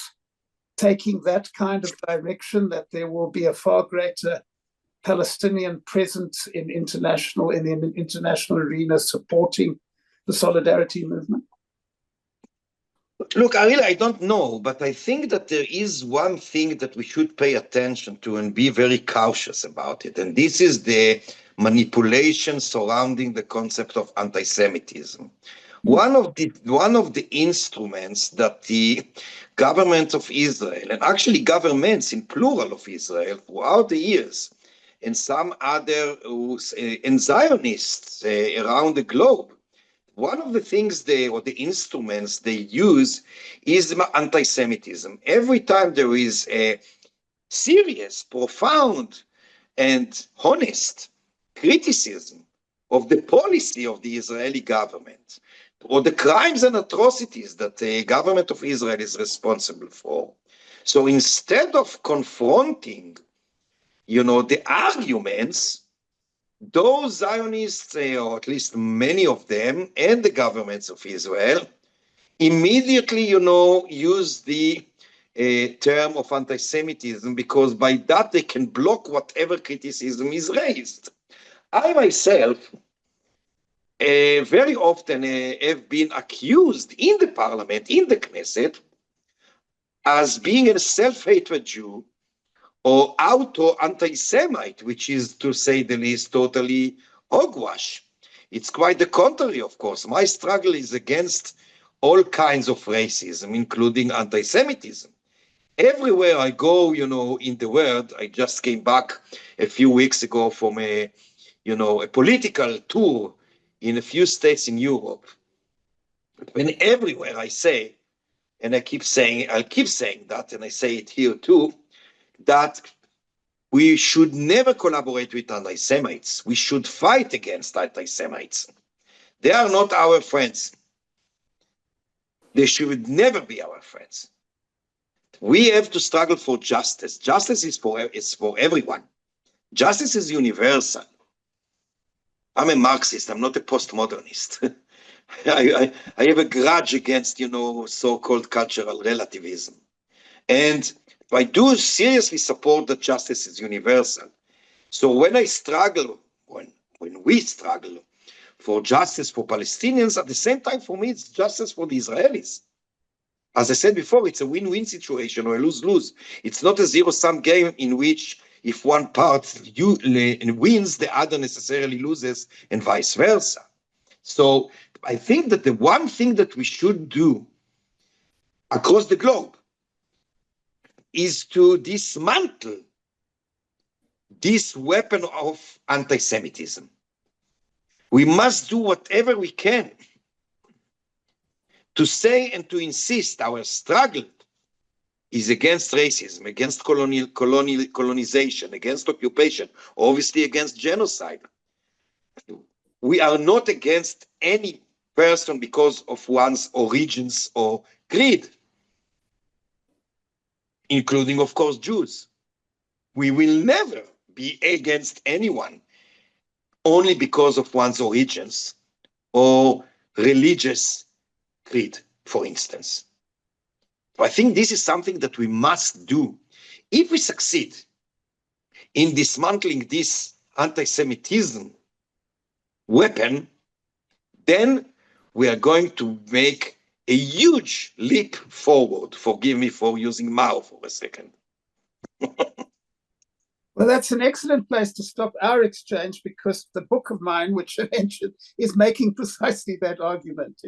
taking that kind of direction, that there will be a far greater Palestinian presence in the international arena supporting the solidarity movement? Look, I don't know, but I think that there is one thing that we should pay attention to and be very cautious about it. And this is the manipulation surrounding the concept of anti-Semitism. One of the instruments that the government of Israel, and actually governments in plural of Israel throughout the years, and some other and Zionists around the globe, one of the things the instruments they use is anti-Semitism. Every time there is a serious, profound, and honest criticism of the policy of the Israeli government, or the crimes and atrocities that the government of Israel is responsible for. So instead of confronting, the arguments, those Zionists, or at least many of them, and the governments of Israel, immediately, use the term of anti-Semitism, because by that they can block whatever criticism is raised. I myself very often have been accused in the parliament, in the Knesset, as being a self-hatred Jew or auto-anti-Semite, which is, to say the least, totally hogwash. It's quite the contrary, of course. My struggle is against all kinds of racism, including anti-Semitism. Everywhere I go, in the world, I just came back a few weeks ago from a political tour in a few states in Europe, when everywhere I say, and I'll keep saying that, and I say it here too, that we should never collaborate with anti-Semites. We should fight against anti-Semites. They are not our friends. They should never be our friends. We have to struggle for justice. Justice is for everyone. Justice is universal. I'm a Marxist. I'm not a postmodernist. I have a grudge against, so-called cultural relativism. And I do seriously support that justice is universal. So when I struggle, when we struggle for justice for Palestinians, at the same time, for me, it's justice for the Israelis. As I said before, it's a win-win situation or a lose-lose. It's not a zero-sum game in which if one part wins, the other necessarily loses, and vice versa. So I think that the one thing that we should do across the globe is to dismantle this weapon of anti-Semitism. We must do whatever we can to say and to insist our struggle is against racism, against colonization, against occupation, obviously against genocide. We are not against any person because of one's origins or creed, including, of course, Jews. We will never be against anyone only because of one's origins or religious creed, for instance. I think this is something that we must do. If we succeed in dismantling this anti-Semitism weapon, then we are going to make a huge leap forward. Forgive me for using Mao for a second. Well, that's an excellent place to stop our exchange, because the book of mine, which I mentioned, is making precisely that argument.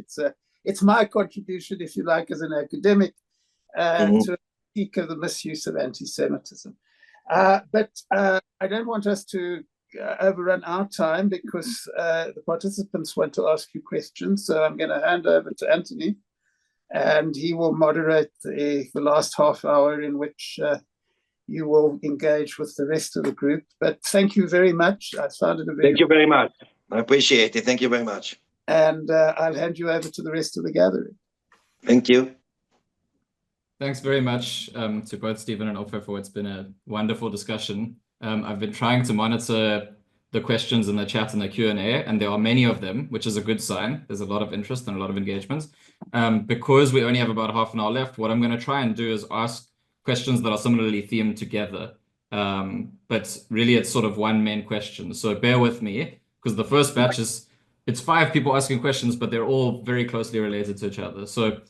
It's my contribution, if you like, as an academic to speak of the misuse of anti-Semitism. But I don't want us to overrun our time, because the participants want to ask you questions. So I'm going to hand over to Anthony, and he will moderate the last half hour in which you will engage with the rest of the group. But thank you very much. I found it a very... Thank you very much. I appreciate it. Thank you very much. And I'll hand you over to the rest of the gathering. Thank you. Thanks very much to both Steven and Ofer for what's been a wonderful discussion. I've been trying to monitor the questions in the chat and the Q&A, and there are many of them, which is a good sign. There's a lot of interest and a lot of engagement. Because we only have about half an hour left, what I'm going to try and do is ask questions that are similarly themed together. But really, it's sort of one main question. So bear with me, because the first batch it's 5 people asking questions, but they're all very closely related to each other. So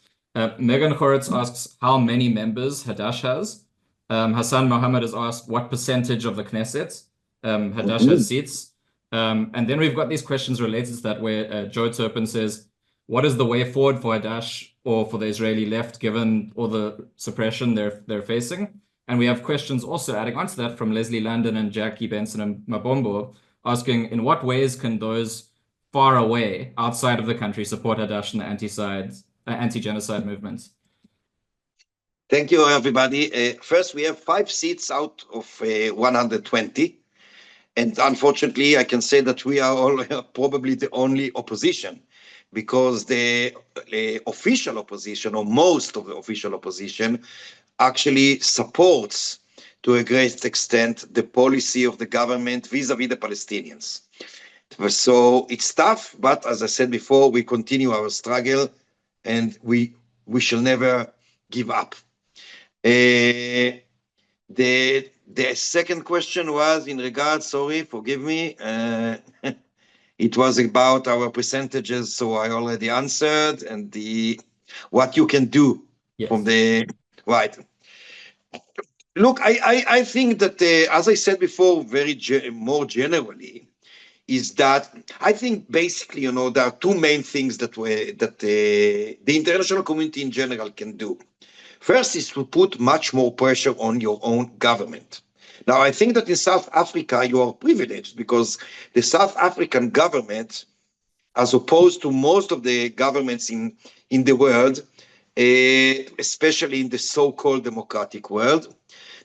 Megan Horitz asks how many members Hadash has. Hassan Mohammed has asked what percentage of the Knesset Hadash has seats. And then we've got these questions related to that, where Joe Turpin says, what is the way forward for Hadash or for the Israeli left, given all the suppression they're facing? And we have questions also adding onto that from Leslie Landon and Jackie Benson and Mabombo, asking in what ways can those far away outside of the country support Hadash and the anti-genocide movement? Thank you, everybody. First, we have 5 seats out of 120. And unfortunately, I can say that we are all probably the only opposition, because the official opposition, or most of the official opposition, actually supports to a great extent the policy of the government vis-a-vis the Palestinians. So it's tough, but as I said before, we continue our struggle, and we shall never give up. The second question was in regards, sorry, forgive me, it was about our percentages, so I already answered, and what you can do from the right. Look, I think that, as I said before, more generally, is that I think basically, there are 2 main things that the international community in general can do. First is to put much more pressure on your own government. Now, I think that in South Africa, you are privileged, because the South African government as opposed to most of the governments in the world, especially in the so-called democratic world.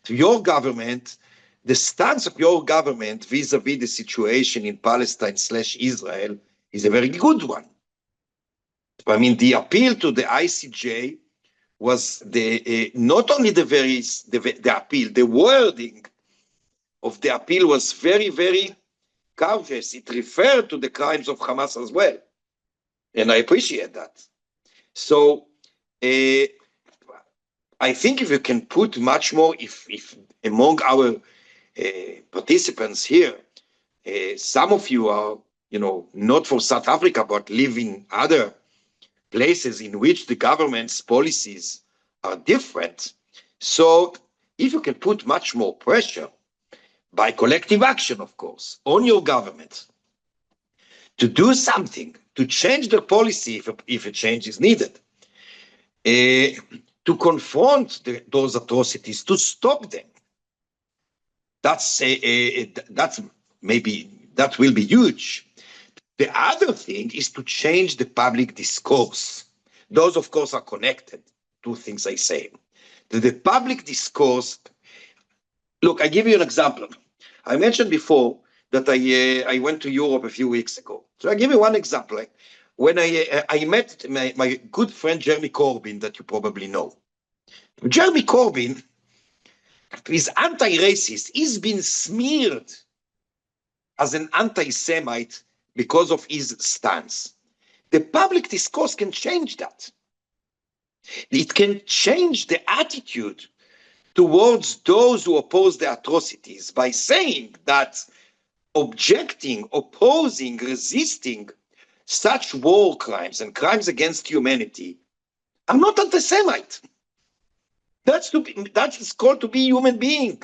To your government, the stance of your government vis-a-vis the situation in Palestine/Israel is a very good one. I mean, the appeal to the ICJ was not only the appeal, the wording of the appeal was very, very courteous. It referred to the crimes of Hamas as well. And I appreciate that. So I think if you can put much more, if among our participants here, some of you are, not for South Africa, but live in other places in which the government's policies are different. So if you can put much more pressure by collective action, of course, on your government to do something, to change the policy if a change is needed, to confront those atrocities, to stop them, that will be huge. The other thing is to change the public discourse. Those, of course, are connected, two things I say. The public discourse, look, I give you an example. I mentioned before that I went to Europe a few weeks ago. So I give you one example. When I met my good friend Jeremy Corbyn, that you probably know. Jeremy Corbyn is anti-racist. He's been smeared as an anti-Semite because of his stance. The public discourse can change that. It can change the attitude towards those who oppose the atrocities by saying that objecting, opposing, resisting such war crimes and crimes against humanity are not anti-Semite. That is called to be human being.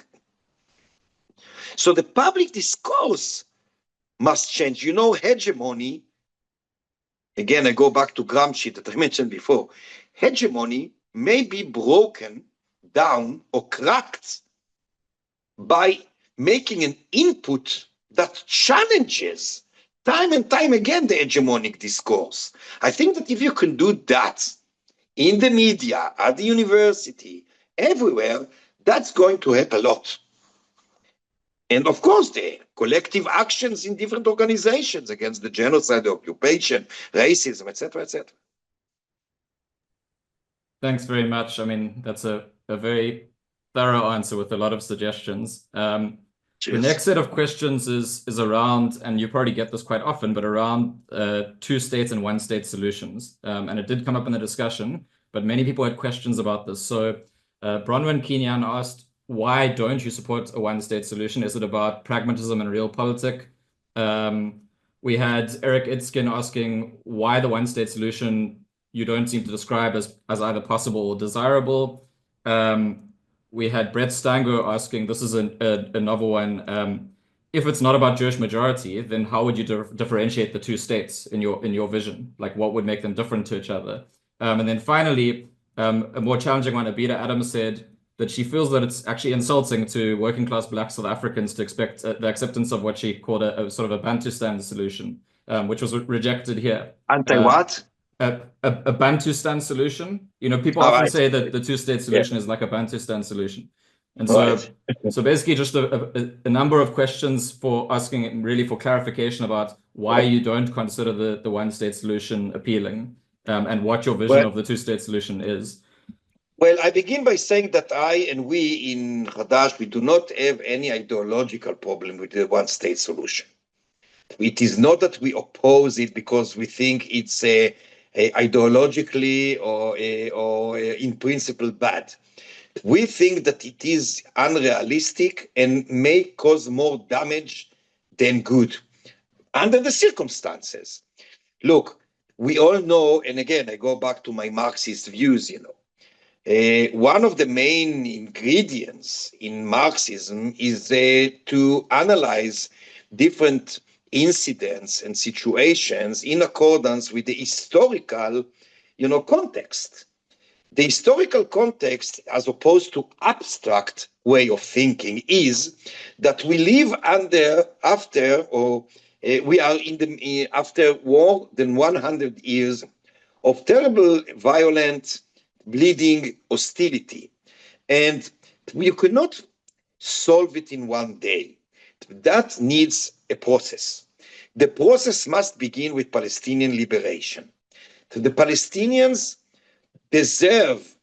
So the public discourse must change. Hegemony, again, I go back to Gramsci that I mentioned before. Hegemony may be broken down or cracked by making an input that challenges time and time again the hegemonic discourse. I think that if you can do that in the media, at the university, everywhere, that's going to help a lot. And of course, the collective actions in different organizations against the genocide, the occupation, racism, etc., etc. Thanks very much. I mean, that's a very thorough answer with a lot of suggestions. The next set of questions is around, and you probably get this quite often, but around two-state and one-state solutions. And it did come up in the discussion, but many people had questions about this. So Bronwyn Kenyan asked, why don't you support a one-state solution? Is it about pragmatism and realpolitik? We had Eric Itzkin asking why the one-state solution you don't seem to describe as either possible or desirable. We had Brett Stango asking, this is a novel one, if it's not about Jewish majority, then how would you differentiate the two states in your vision? Like, what would make them different to each other? And then finally, a more challenging one, Abida Adams said that she feels that it's actually insulting to working class Black South Africans to expect the acceptance of what she called a sort of a Bantustan solution, which was rejected here. Anti-what? A Bantustan solution. People often say that the two-state solution is like a Bantustan solution. And so, so basically just a number of questions for asking really for clarification about why you don't consider the one-state solution appealing, and what your vision of the two-state solution is. Well, I begin by saying that I and we in Hadash, we do not have any ideological problem with the one-state solution. It is not that we oppose it because we think it's ideologically or in principle bad. We think that it is unrealistic and may cause more damage than good under the circumstances. Look, we all know, and again, I go back to my Marxist views, one of the main ingredients in Marxism is to analyze different incidents and situations in accordance with the historical, context. The historical context, as opposed to abstract way of thinking, is that we live after we are after more than 100 years of terrible, violent, bleeding hostility. And you could not solve it in one day. That needs a process. The process must begin with Palestinian liberation. So the Palestinians deserve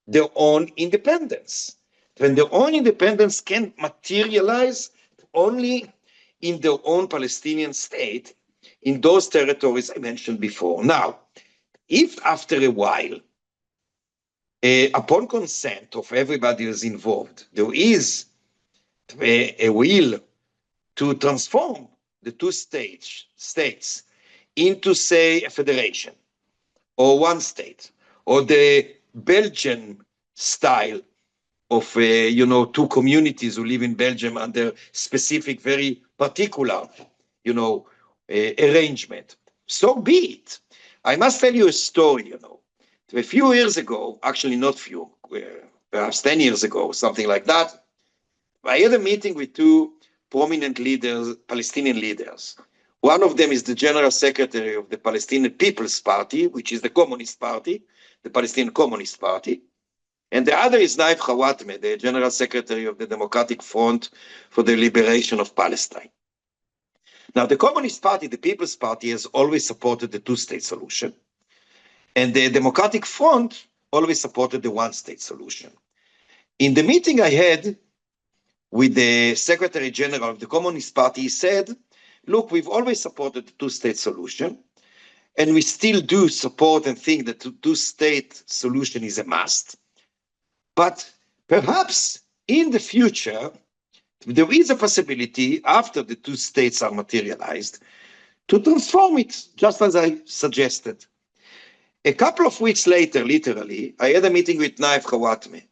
their own independence. When their own independence can materialize only in their own Palestinian state, in those territories I mentioned before. Now, if after a while, upon consent of everybody who's involved, there is a will to transform the two states into, say, a federation, or one state, or the Belgian style of, two communities who live in Belgium under specific, very particular, arrangement. So be it. I must tell you a story, A few years ago, actually not few, perhaps 10 years ago, something like that, I had a meeting with two prominent leaders, Palestinian leaders. One of them is the General Secretary of the Palestinian People's Party, which is the Communist Party, the Palestinian Communist Party. And the other is Naif Khawatmeh, the General Secretary of the Democratic Front for the Liberation of Palestine. Now, the Communist Party, the People's Party, has always supported the two-state solution. And the Democratic Front always supported the one-state solution. In the meeting I had with the Secretary General of the Communist Party, he said, look, we've always supported the two-state solution, and we still do support and think that the two-state solution is a must. But perhaps in the future, there is a possibility, after the two states are materialized, to transform it, just as I suggested. A couple of weeks later, literally, I had a meeting with Naif Khawatmeh.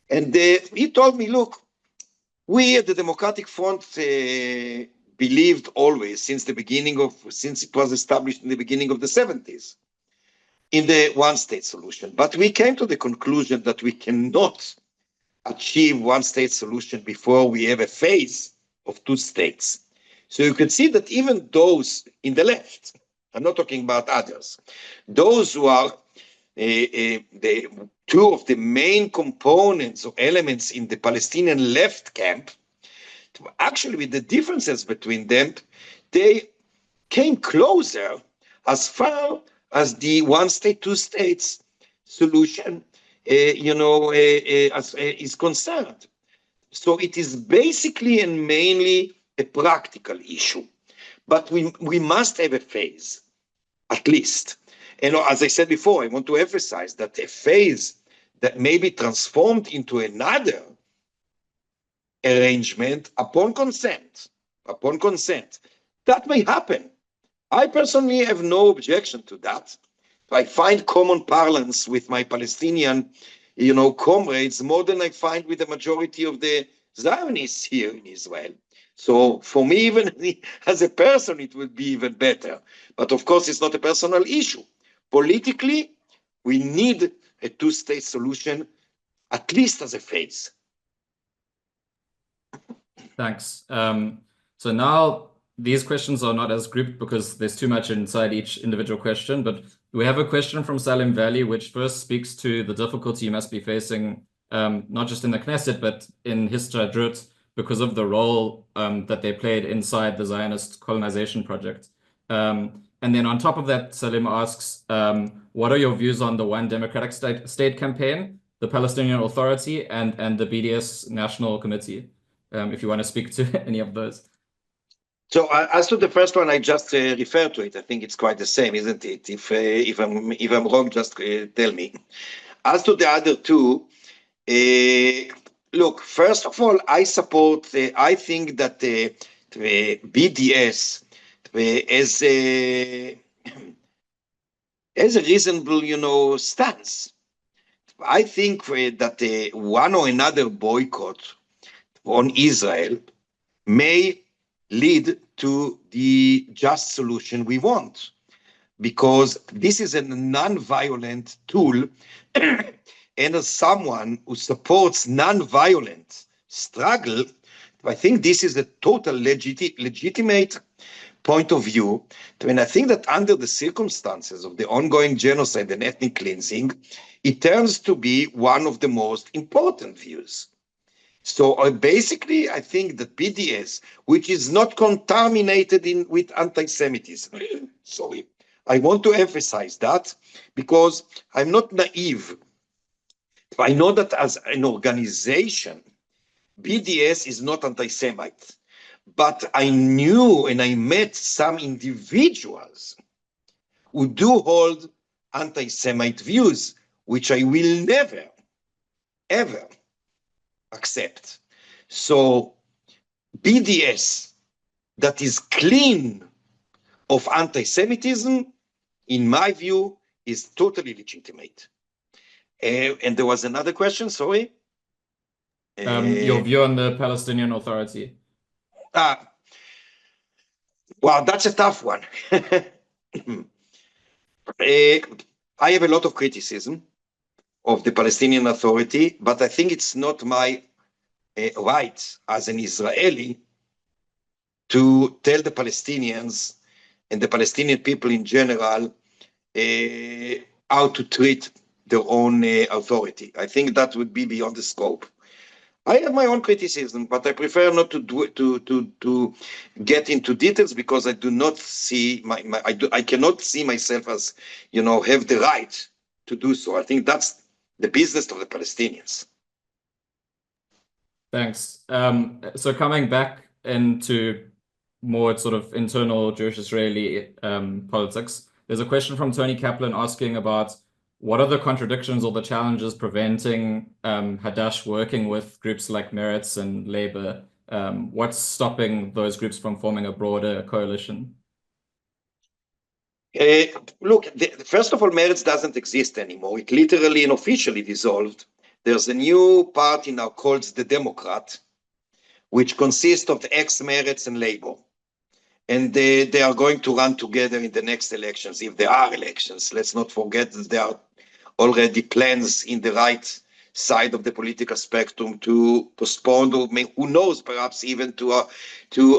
And he told me, look, we at the Democratic Front believed always, since it was established in the beginning of the 70s, in the one-state solution. But we came to the conclusion that we cannot achieve one-state solution before we have a phase of two states. So you can see that even those in the left, I'm not talking about others, those who are the two of the main components or elements in the Palestinian left camp, actually with the differences between them, they came closer as far as the one-state, two-states solution, is concerned. So it is basically and mainly a practical issue. But we must have a phase, at least. And as I said before, I want to emphasize that a phase that may be transformed into another arrangement upon consent, that may happen. I personally have no objection to that. I find common parlance with my Palestinian, comrades more than I find with the majority of the Zionists here in Israel. So for me, even as a person, it would be even better. But of course, it's not a personal issue. Politically, we need a two-state solution, at least as a phase. Thanks. So now these questions are not as grouped because there's too much inside each individual question, but we have a question from Salim Valley, which first speaks to the difficulty you must be facing, not just in the Knesset, but in Histadrut, because of the role that they played inside the Zionist colonization project. And then on top of that, Salim asks, what are your views on the One Democratic State campaign, the Palestinian Authority, and the BDS National Committee? If you want to speak to any of those. So as to the first one, I just referred to it. I think it's quite the same, isn't it? If I'm wrong, just tell me. As to the other two, look, first of all, I think that the BDS has a reasonable, stance. I think that one or another boycott on Israel may lead to the just solution we want, because this is a non-violent tool, and as someone who supports non-violent struggle, I think this is a total legitimate point of view. And I think that under the circumstances of the ongoing genocide and ethnic cleansing, it turns to be one of the most important views. So basically, I think that BDS, which is not contaminated with anti-Semitism, sorry, I want to emphasize that because I'm not naive. I know that as an organization, BDS is not anti-Semite, but I knew and I met some individuals who do hold anti-Semite views, which I will never, ever accept. So BDS that is clean of anti-Semitism, in my view, is totally legitimate. And there was another question, sorry. Your view on the Palestinian Authority. Well, that's a tough one. I have a lot of criticism of the Palestinian Authority, but I think it's not my right as an Israeli to tell the Palestinians and the Palestinian people in general how to treat their own authority. I think that would be beyond the scope. I have my own criticism, but I prefer not to get into details because I do not see I cannot see myself as, have the right to do so. I think that's the business of the Palestinians. Thanks. So coming back into more sort of internal Jewish-Israeli politics, there's a question from Tony Kaplan asking about what are the contradictions or the challenges preventing Hadash working with groups like Meretz and Labour? What's stopping those groups from forming a broader coalition? Look, first of all, Meretz doesn't exist anymore. It literally and officially dissolved. There's a new party now called the Democrat, which consists of the ex-Meretz and Labour. And they are going to run together in the next elections, if there are elections. Let's not forget that there are already plans in the right side of the political spectrum to postpone, or who knows, perhaps even to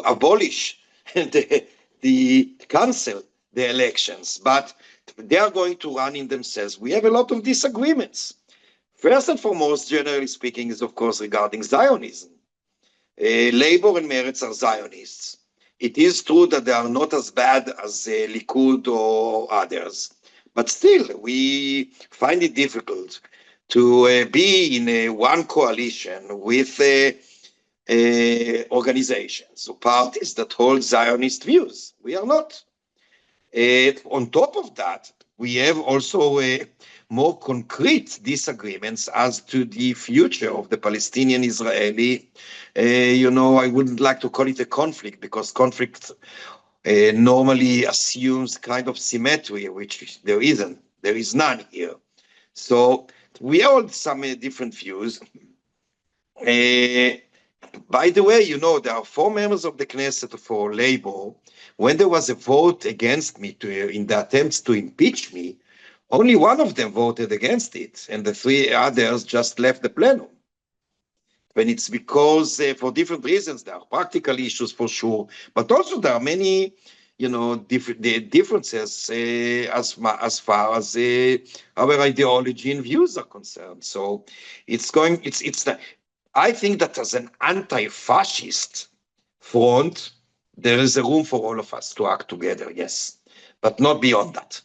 abolish the cancel the elections. But they are going to run in themselves. We have a lot of disagreements. First and foremost, generally speaking, is of course regarding Zionism. Labour and Meretz are Zionists. It is true that they are not as bad as Likud or others, but still we find it difficult to be in one coalition with organizations or parties that hold Zionist views. We are not. On top of that, we have also more concrete disagreements as to the future of the Palestinian-Israeli. I wouldn't like to call it a conflict because conflict normally assumes kind of symmetry, which there isn't. There is none here. So we hold some different views. By the way, there are 4 members of the Knesset for Labour. When there was a vote against me in the attempts to impeach me, only one of them voted against it, and the 3 others just left the plenum. When it's because, for different reasons, there are practical issues for sure, but also there are many, differences as far as our ideology and views are concerned. So I think that as an anti-fascist front, there is a room for all of us to act together, yes, but not beyond that.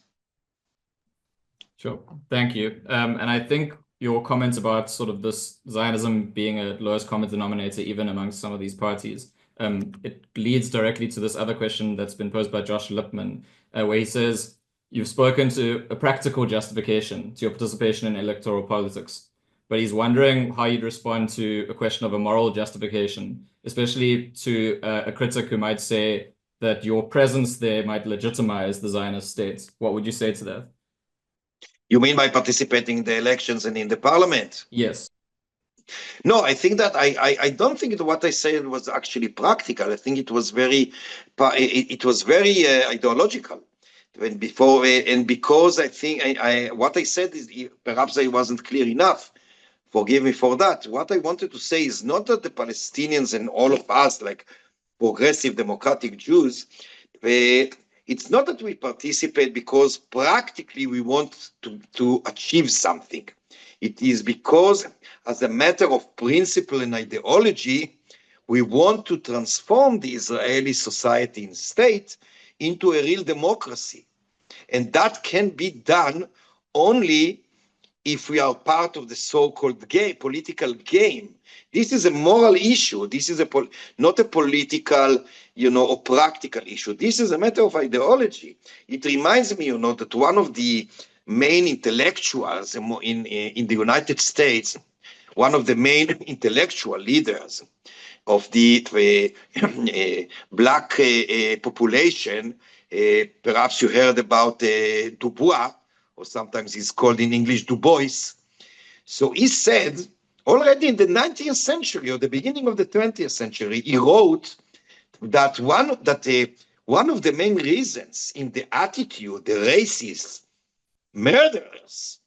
Sure, thank you. And I think your comments about sort of this Zionism being a lowest common denominator, even amongst some of these parties, it leads directly to this other question that's been posed by Josh Lipman, where he says, you've spoken to a practical justification to your participation in electoral politics, but he's wondering how you'd respond to a question of a moral justification, especially to a critic who might say that your presence there might legitimize the Zionist state. What would you say to that? You mean by participating in the elections and in the parliament? Yes. No, I think that I don't think that what I said was actually practical. I think it was very ideological. And because I think what I said is perhaps I wasn't clear enough. forgive me for that. What I wanted to say is not that the Palestinians and all of us, like progressive democratic Jews, it's not that we participate because practically we want to achieve something. It is because, as a matter of principle and ideology, we want to transform the Israeli society and state into a real democracy. And that can be done only if we are part of the so-called political game. This is a moral issue. This is not a political, or practical issue. This is a matter of ideology. It reminds me, that one of the main intellectuals in the United States, one of the main intellectual leaders of the black population, perhaps you heard about Du Bois, or sometimes he's called in English Du Bois. So he said, already in the 19th century or the beginning of the 20th century, he wrote that one of the main reasons in the attitude, the racist, murderers'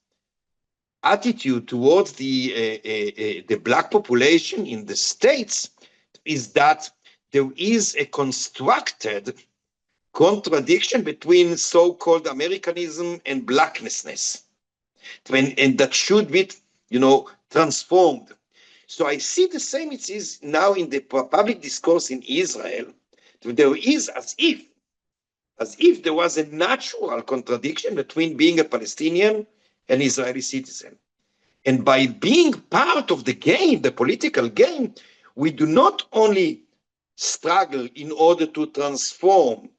attitude towards the black population in the States is that there is a constructed contradiction between so-called Americanism and blacknessness, and that should be, transformed. So I see the same it is now in the public discourse in Israel. There is as if there was a natural contradiction between being a Palestinian and Israeli citizen. And by being part of the game, the political game, we do not only struggle in order to transform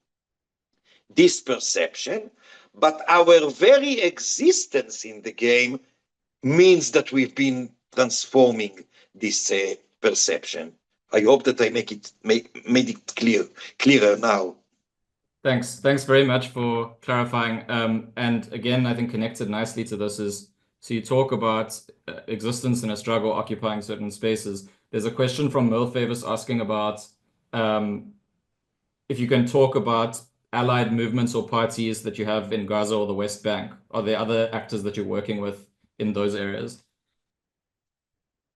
this perception, but our very existence in the game means that we've been transforming this perception. I hope that I made it clearer now. Thanks very much for clarifying. And again, I think connected nicely to this is, so you talk about existence in a struggle occupying certain spaces. There's a question from Merle Favis asking about if you can talk about allied movements or parties that you have in Gaza or the West Bank. Are there other actors that you're working with in those areas?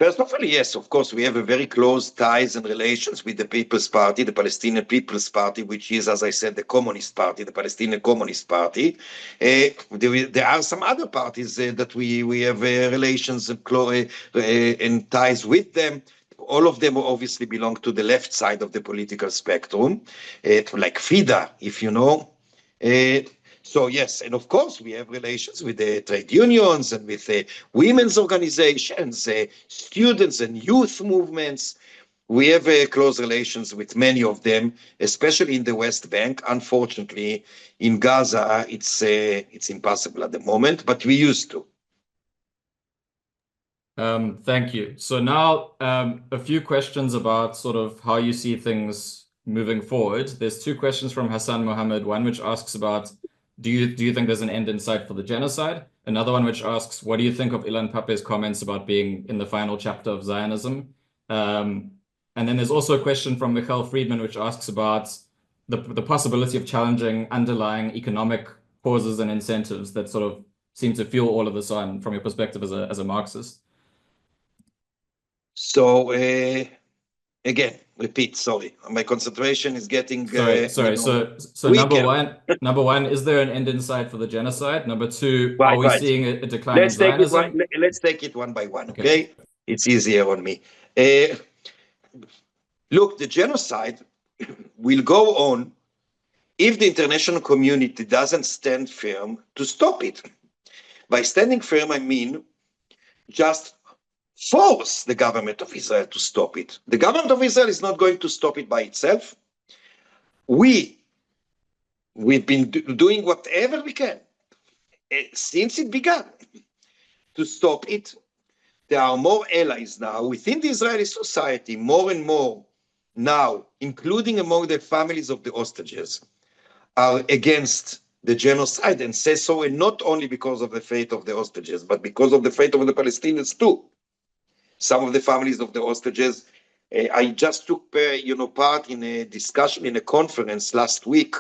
First of all, yes, of course, we have a very close ties and relations with the People's Party, the Palestinian People's Party, which is, as I said, the Communist Party, the Palestinian Communist Party. There are some other parties that we have relations and ties with them. All of them obviously belong to the left side of the political spectrum, like FIDA, if you know. So yes, and of course we have relations with the trade unions and with women's organizations, students and youth movements. We have close relations with many of them, especially in the West Bank. Unfortunately, in Gaza, it's impossible at the moment, but we used to. Thank you. So now a few questions about sort of how you see things moving forward. There's two questions from Hassan Mohammed, one which asks about, do you think there's an end in sight for the genocide? Another one which asks, what do you think of Ilan Pappé's comments about being in the final chapter of Zionism? And then there's also a question from Prof Friedman, which asks about the possibility of challenging underlying economic causes and incentives that sort of seem to fuel all of this on, from your perspective as a Marxist. So again, repeat. Sorry, my concentration is getting. Sorry. So number one, is there an end in sight for the genocide? Number two, are we seeing a decline in Zionism? Let's take it one by one. Okay, it's easier on me. Look, the genocide will go on if the international community doesn't stand firm to stop it. By standing firm, I mean just force the government of Israel to stop it. The government of Israel is not going to stop it by itself. We've been doing whatever we can since it began to stop it. There are more allies now within the Israeli society, more and more now, including among the families of the hostages, are against the genocide and say so, and not only because of the fate of the hostages, but because of the fate of the Palestinians too. Some of the families of the hostages, I just took part in a discussion in a conference last week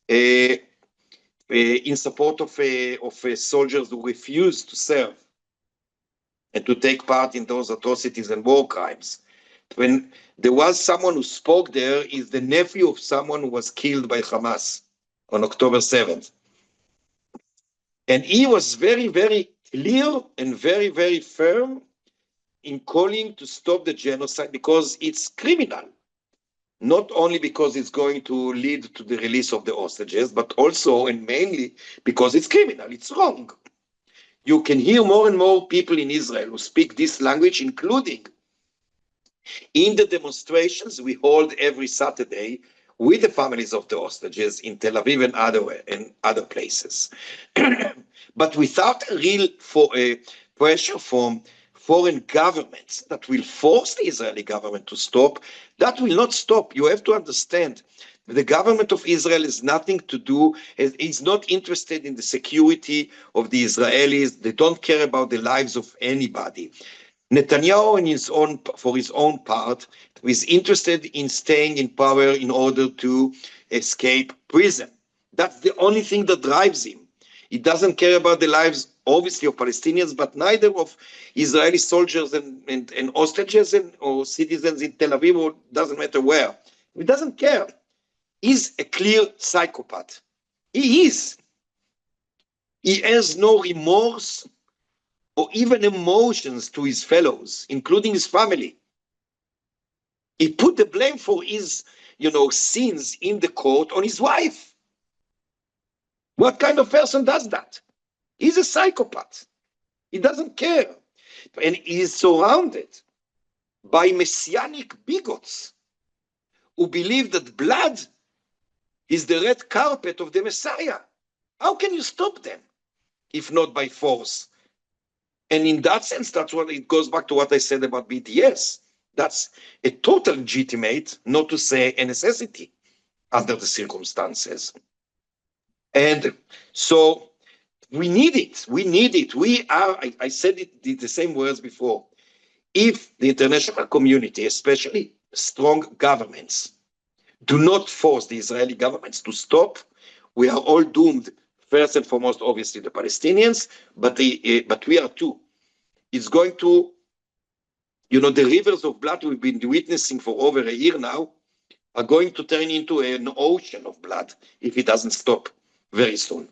in support of soldiers who refused to serve. and to take part in those atrocities and war crimes. When there was someone who spoke there, is the nephew of someone who was killed by Hamas on October 7th. And he was very, very clear and very, very firm in calling to stop the genocide because it's criminal. Not only because it's going to lead to the release of the hostages, but also and mainly because it's criminal, it's wrong. You can hear more and more people in Israel who speak this language, including in the demonstrations we hold every Saturday with the families of the hostages in Tel Aviv and other places. But without a real pressure from foreign governments that will force the Israeli government to stop, that will not stop. You have to understand, the government of Israel has nothing to do, is not interested in the security of the Israelis. They don't care about the lives of anybody. Netanyahu, for his own part, is interested in staying in power in order to escape prison. That's the only thing that drives him. He doesn't care about the lives, obviously, of Palestinians, but neither of Israeli soldiers and hostages or citizens in Tel Aviv, or doesn't matter where. He doesn't care. He's a clear psychopath. He is. He has no remorse or even emotions to his fellows, including his family. He put the blame for his, sins in the court on his wife. What kind of person does that? He's a psychopath. He doesn't care. And he is surrounded by messianic bigots who believe that blood is the red carpet of the Messiah. How can you stop them if not by force? And in that sense, that's what it goes back to what I said about BDS. That's a total legitimate, not to say a necessity, under the circumstances. And so we need it. We need it. We are, I said it the same words before. If the international community, especially strong governments, do not force the Israeli governments to stop, we are all doomed. First and foremost, obviously, the Palestinians, but we are too. It's going to, the rivers of blood we've been witnessing for over a year now are going to turn into an ocean of blood if it doesn't stop very soon.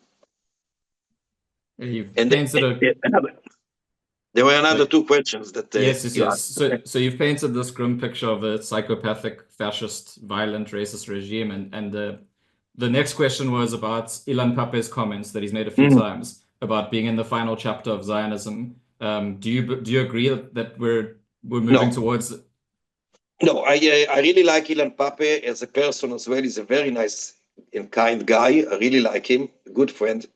And there were another two questions that yes. So you've painted this grim picture of a psychopathic, fascist, violent, racist regime, and the next question was about Ilan Pappé's comments that he's made a few times about being in the final chapter of Zionism. Do you agree that we're moving towards? No, I really like Ilan Pappé as a person as well. He's a very nice and kind guy. I really like him, a good friend.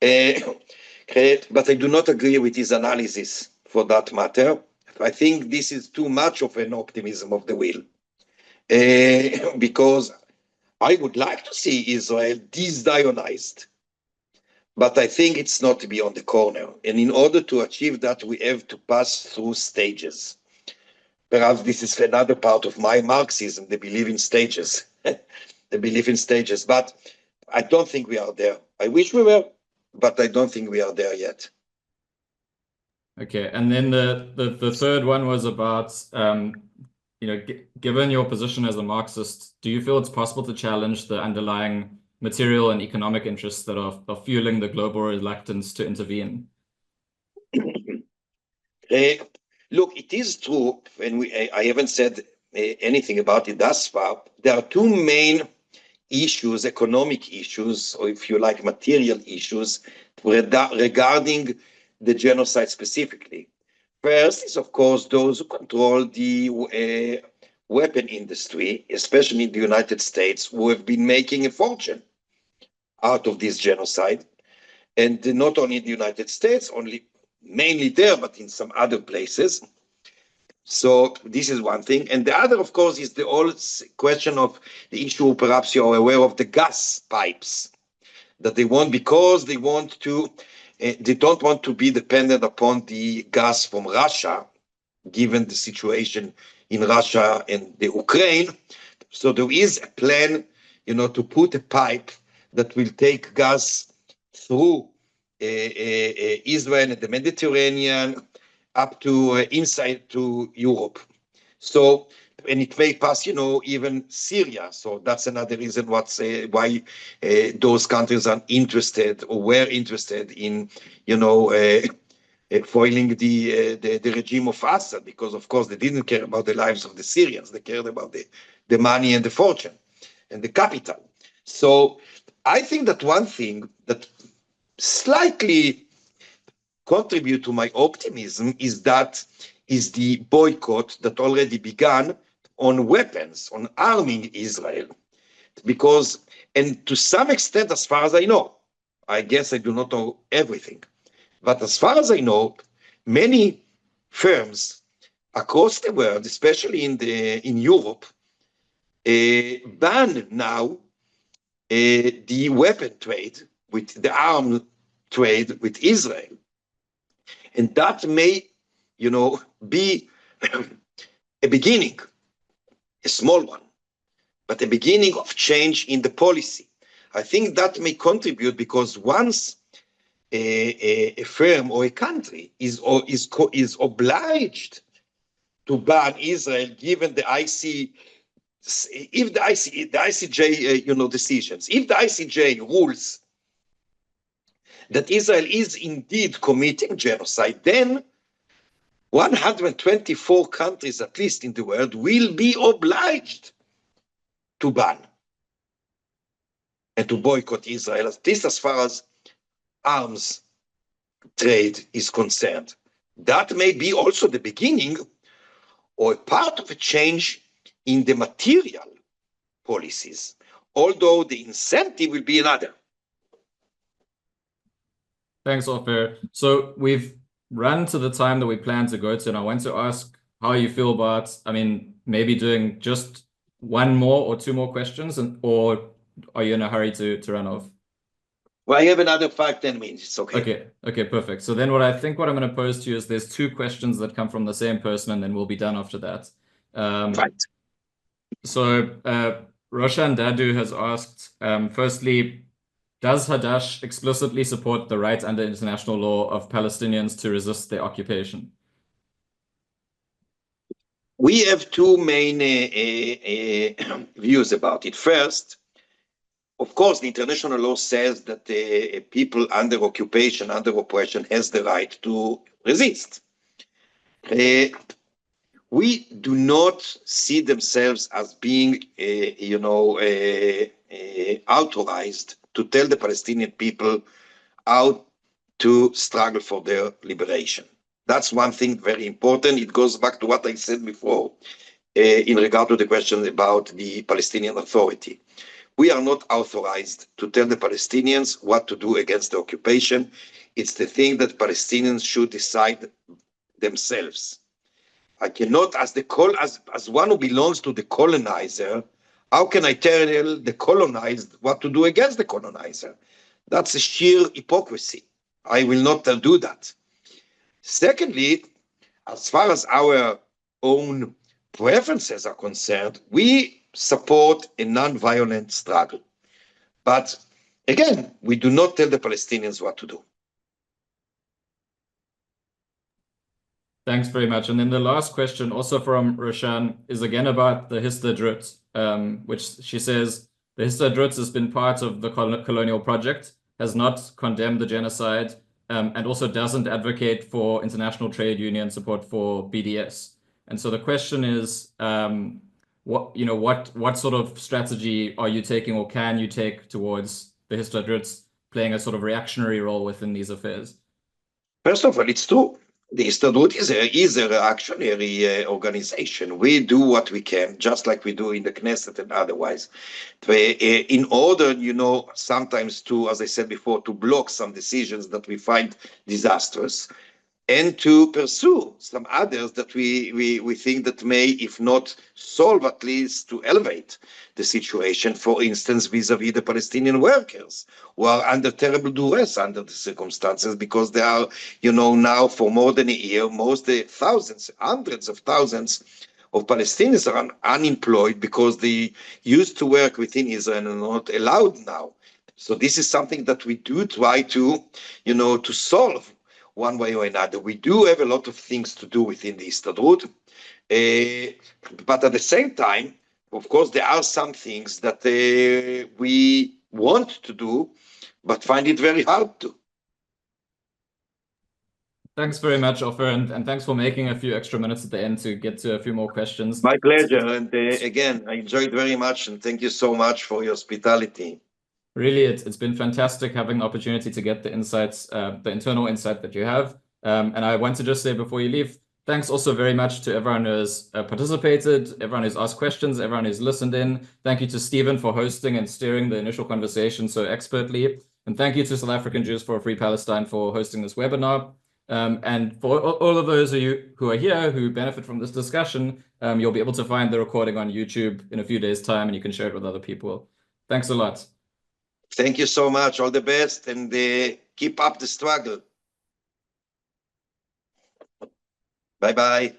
But I do not agree with his analysis for that matter. I think this is too much of an optimism of the will. Because I would like to see Israel de-Zionized. But I think it's not beyond the corner. And in order to achieve that, we have to pass through stages. Perhaps this is another part of my Marxism, they believe in stages. They believe in stages, but I don't think we are there. I wish we were, but I don't think we are there yet. Okay, and then the third one was about, given your position as a Marxist, do you feel it's possible to challenge the underlying material and economic interests that are fueling the global reluctance to intervene? Look, it is true, and I haven't said anything about it thus far. There are two main issues, economic issues, or if you like, material issues, regarding the genocide specifically. First is, of course, those who control the weapon industry, especially in the United States, who have been making a fortune out of this genocide. And not only in the United States, mainly there, but in some other places. So this is one thing. And the other, of course, is the old question of the issue, perhaps you're aware of, the gas pipes that they want, because they want to, they don't want to be dependent upon the gas from Russia, given the situation in Russia and the Ukraine. So there is a plan, to put a pipe that will take gas through Israel and the Mediterranean, up to inside to Europe. So, and it may pass, even Syria. So that's another reason why those countries are interested or were interested in, foiling the regime of Assad, because of course they didn't care about the lives of the Syrians. They cared about the money and the fortune and the capital. So I think that one thing that slightly contribute to my optimism is the boycott that already began on weapons, on arming Israel. Because, and to some extent, as far as I know, I guess I do not know everything, but as far as I know, many firms across the world, especially in Europe, ban now the weapon trade, with the arm trade with Israel. And that may, be a beginning, a small one, but a beginning of change in the policy. I think that may contribute, because once a firm or a country is obliged to ban Israel, given the ICJ, decisions, if the ICJ rules that Israel is indeed committing genocide, then 124 countries, at least in the world, will be obliged to ban and to boycott Israel, at least as far as arms trade is concerned. That may be also the beginning or part of a change in the material policies, although the incentive will be another. Thanks, Ofer. So we've run to the time that we plan to go to, and I want to ask how you feel about, maybe doing just one more or two more questions, or are you in a hurry to run off? Well, I have another 5-10 minutes. It's okay. Okay, perfect. So then what I'm going to pose to you is there's two questions that come from the same person, and then we'll be done after that. Right. So Roshan Dadu has asked, firstly, does Hadash explicitly support the right under international law of Palestinians to resist the occupation? We have two main views about it. First, of course, the international law says that people under occupation, under oppression, has the right to resist. We do not see themselves as being, authorized to tell the Palestinian people how to struggle for their liberation. That's one thing very important. It goes back to what I said before in regard to the question about the Palestinian Authority. We are not authorized to tell the Palestinians what to do against the occupation. It's the thing that Palestinians should decide themselves. I cannot, as one who belongs to the colonizer, how can I tell the colonized what to do against the colonizer? That's a sheer hypocrisy. I will not do that. Secondly, as far as our own preferences are concerned, we support a non-violent struggle. But again, we do not tell the Palestinians what to do. Thanks very much. And then the last question, also from Roshan, is again about the Histadrut, which she says, the Histadrut has been part of the colonial project, has not condemned the genocide, and also doesn't advocate for international trade union support for BDS. And so the question is, what sort of strategy are you taking, or can you take, towards the Histadrut playing a sort of reactionary role within these affairs? First of all, it's true. The Histadrut is a reactionary organization. We do what we can, just like we do in the Knesset and otherwise, in order, sometimes to, as I said before, to block some decisions that we find disastrous, and to pursue some others that we think that may, if not solve, at least to elevate the situation. For instance, vis-a-vis the Palestinian workers, who are under terrible duress under the circumstances, because they are, now for more than a year, hundreds of thousands of Palestinians are unemployed because they used to work within Israel and are not allowed now. So this is something that we do try to, to solve, one way or another. We do have a lot of things to do within the Histadrut, but at the same time, of course, there are some things that we want to do, but find it very hard to. Thanks very much, Ofer, and thanks for making a few extra minutes at the end to get to a few more questions. My pleasure. And again, I enjoyed very much, and thank you so much for your hospitality. Really, it's been fantastic having the opportunity to get the insights, the internal insight that you have. And I want to just say before you leave, thanks also very much to everyone who has participated, everyone who's asked questions, everyone who's listened in. Thank you to Steven for hosting and steering the initial conversation so expertly. And thank you to South African Jews for a Free Palestine for hosting this webinar. And for all of those of you who are here who benefit from this discussion, you'll be able to find the recording on YouTube in a few days' time, and you can share it with other people. Thanks a lot. Thank you so much. All the best, and keep up the struggle. Bye-bye.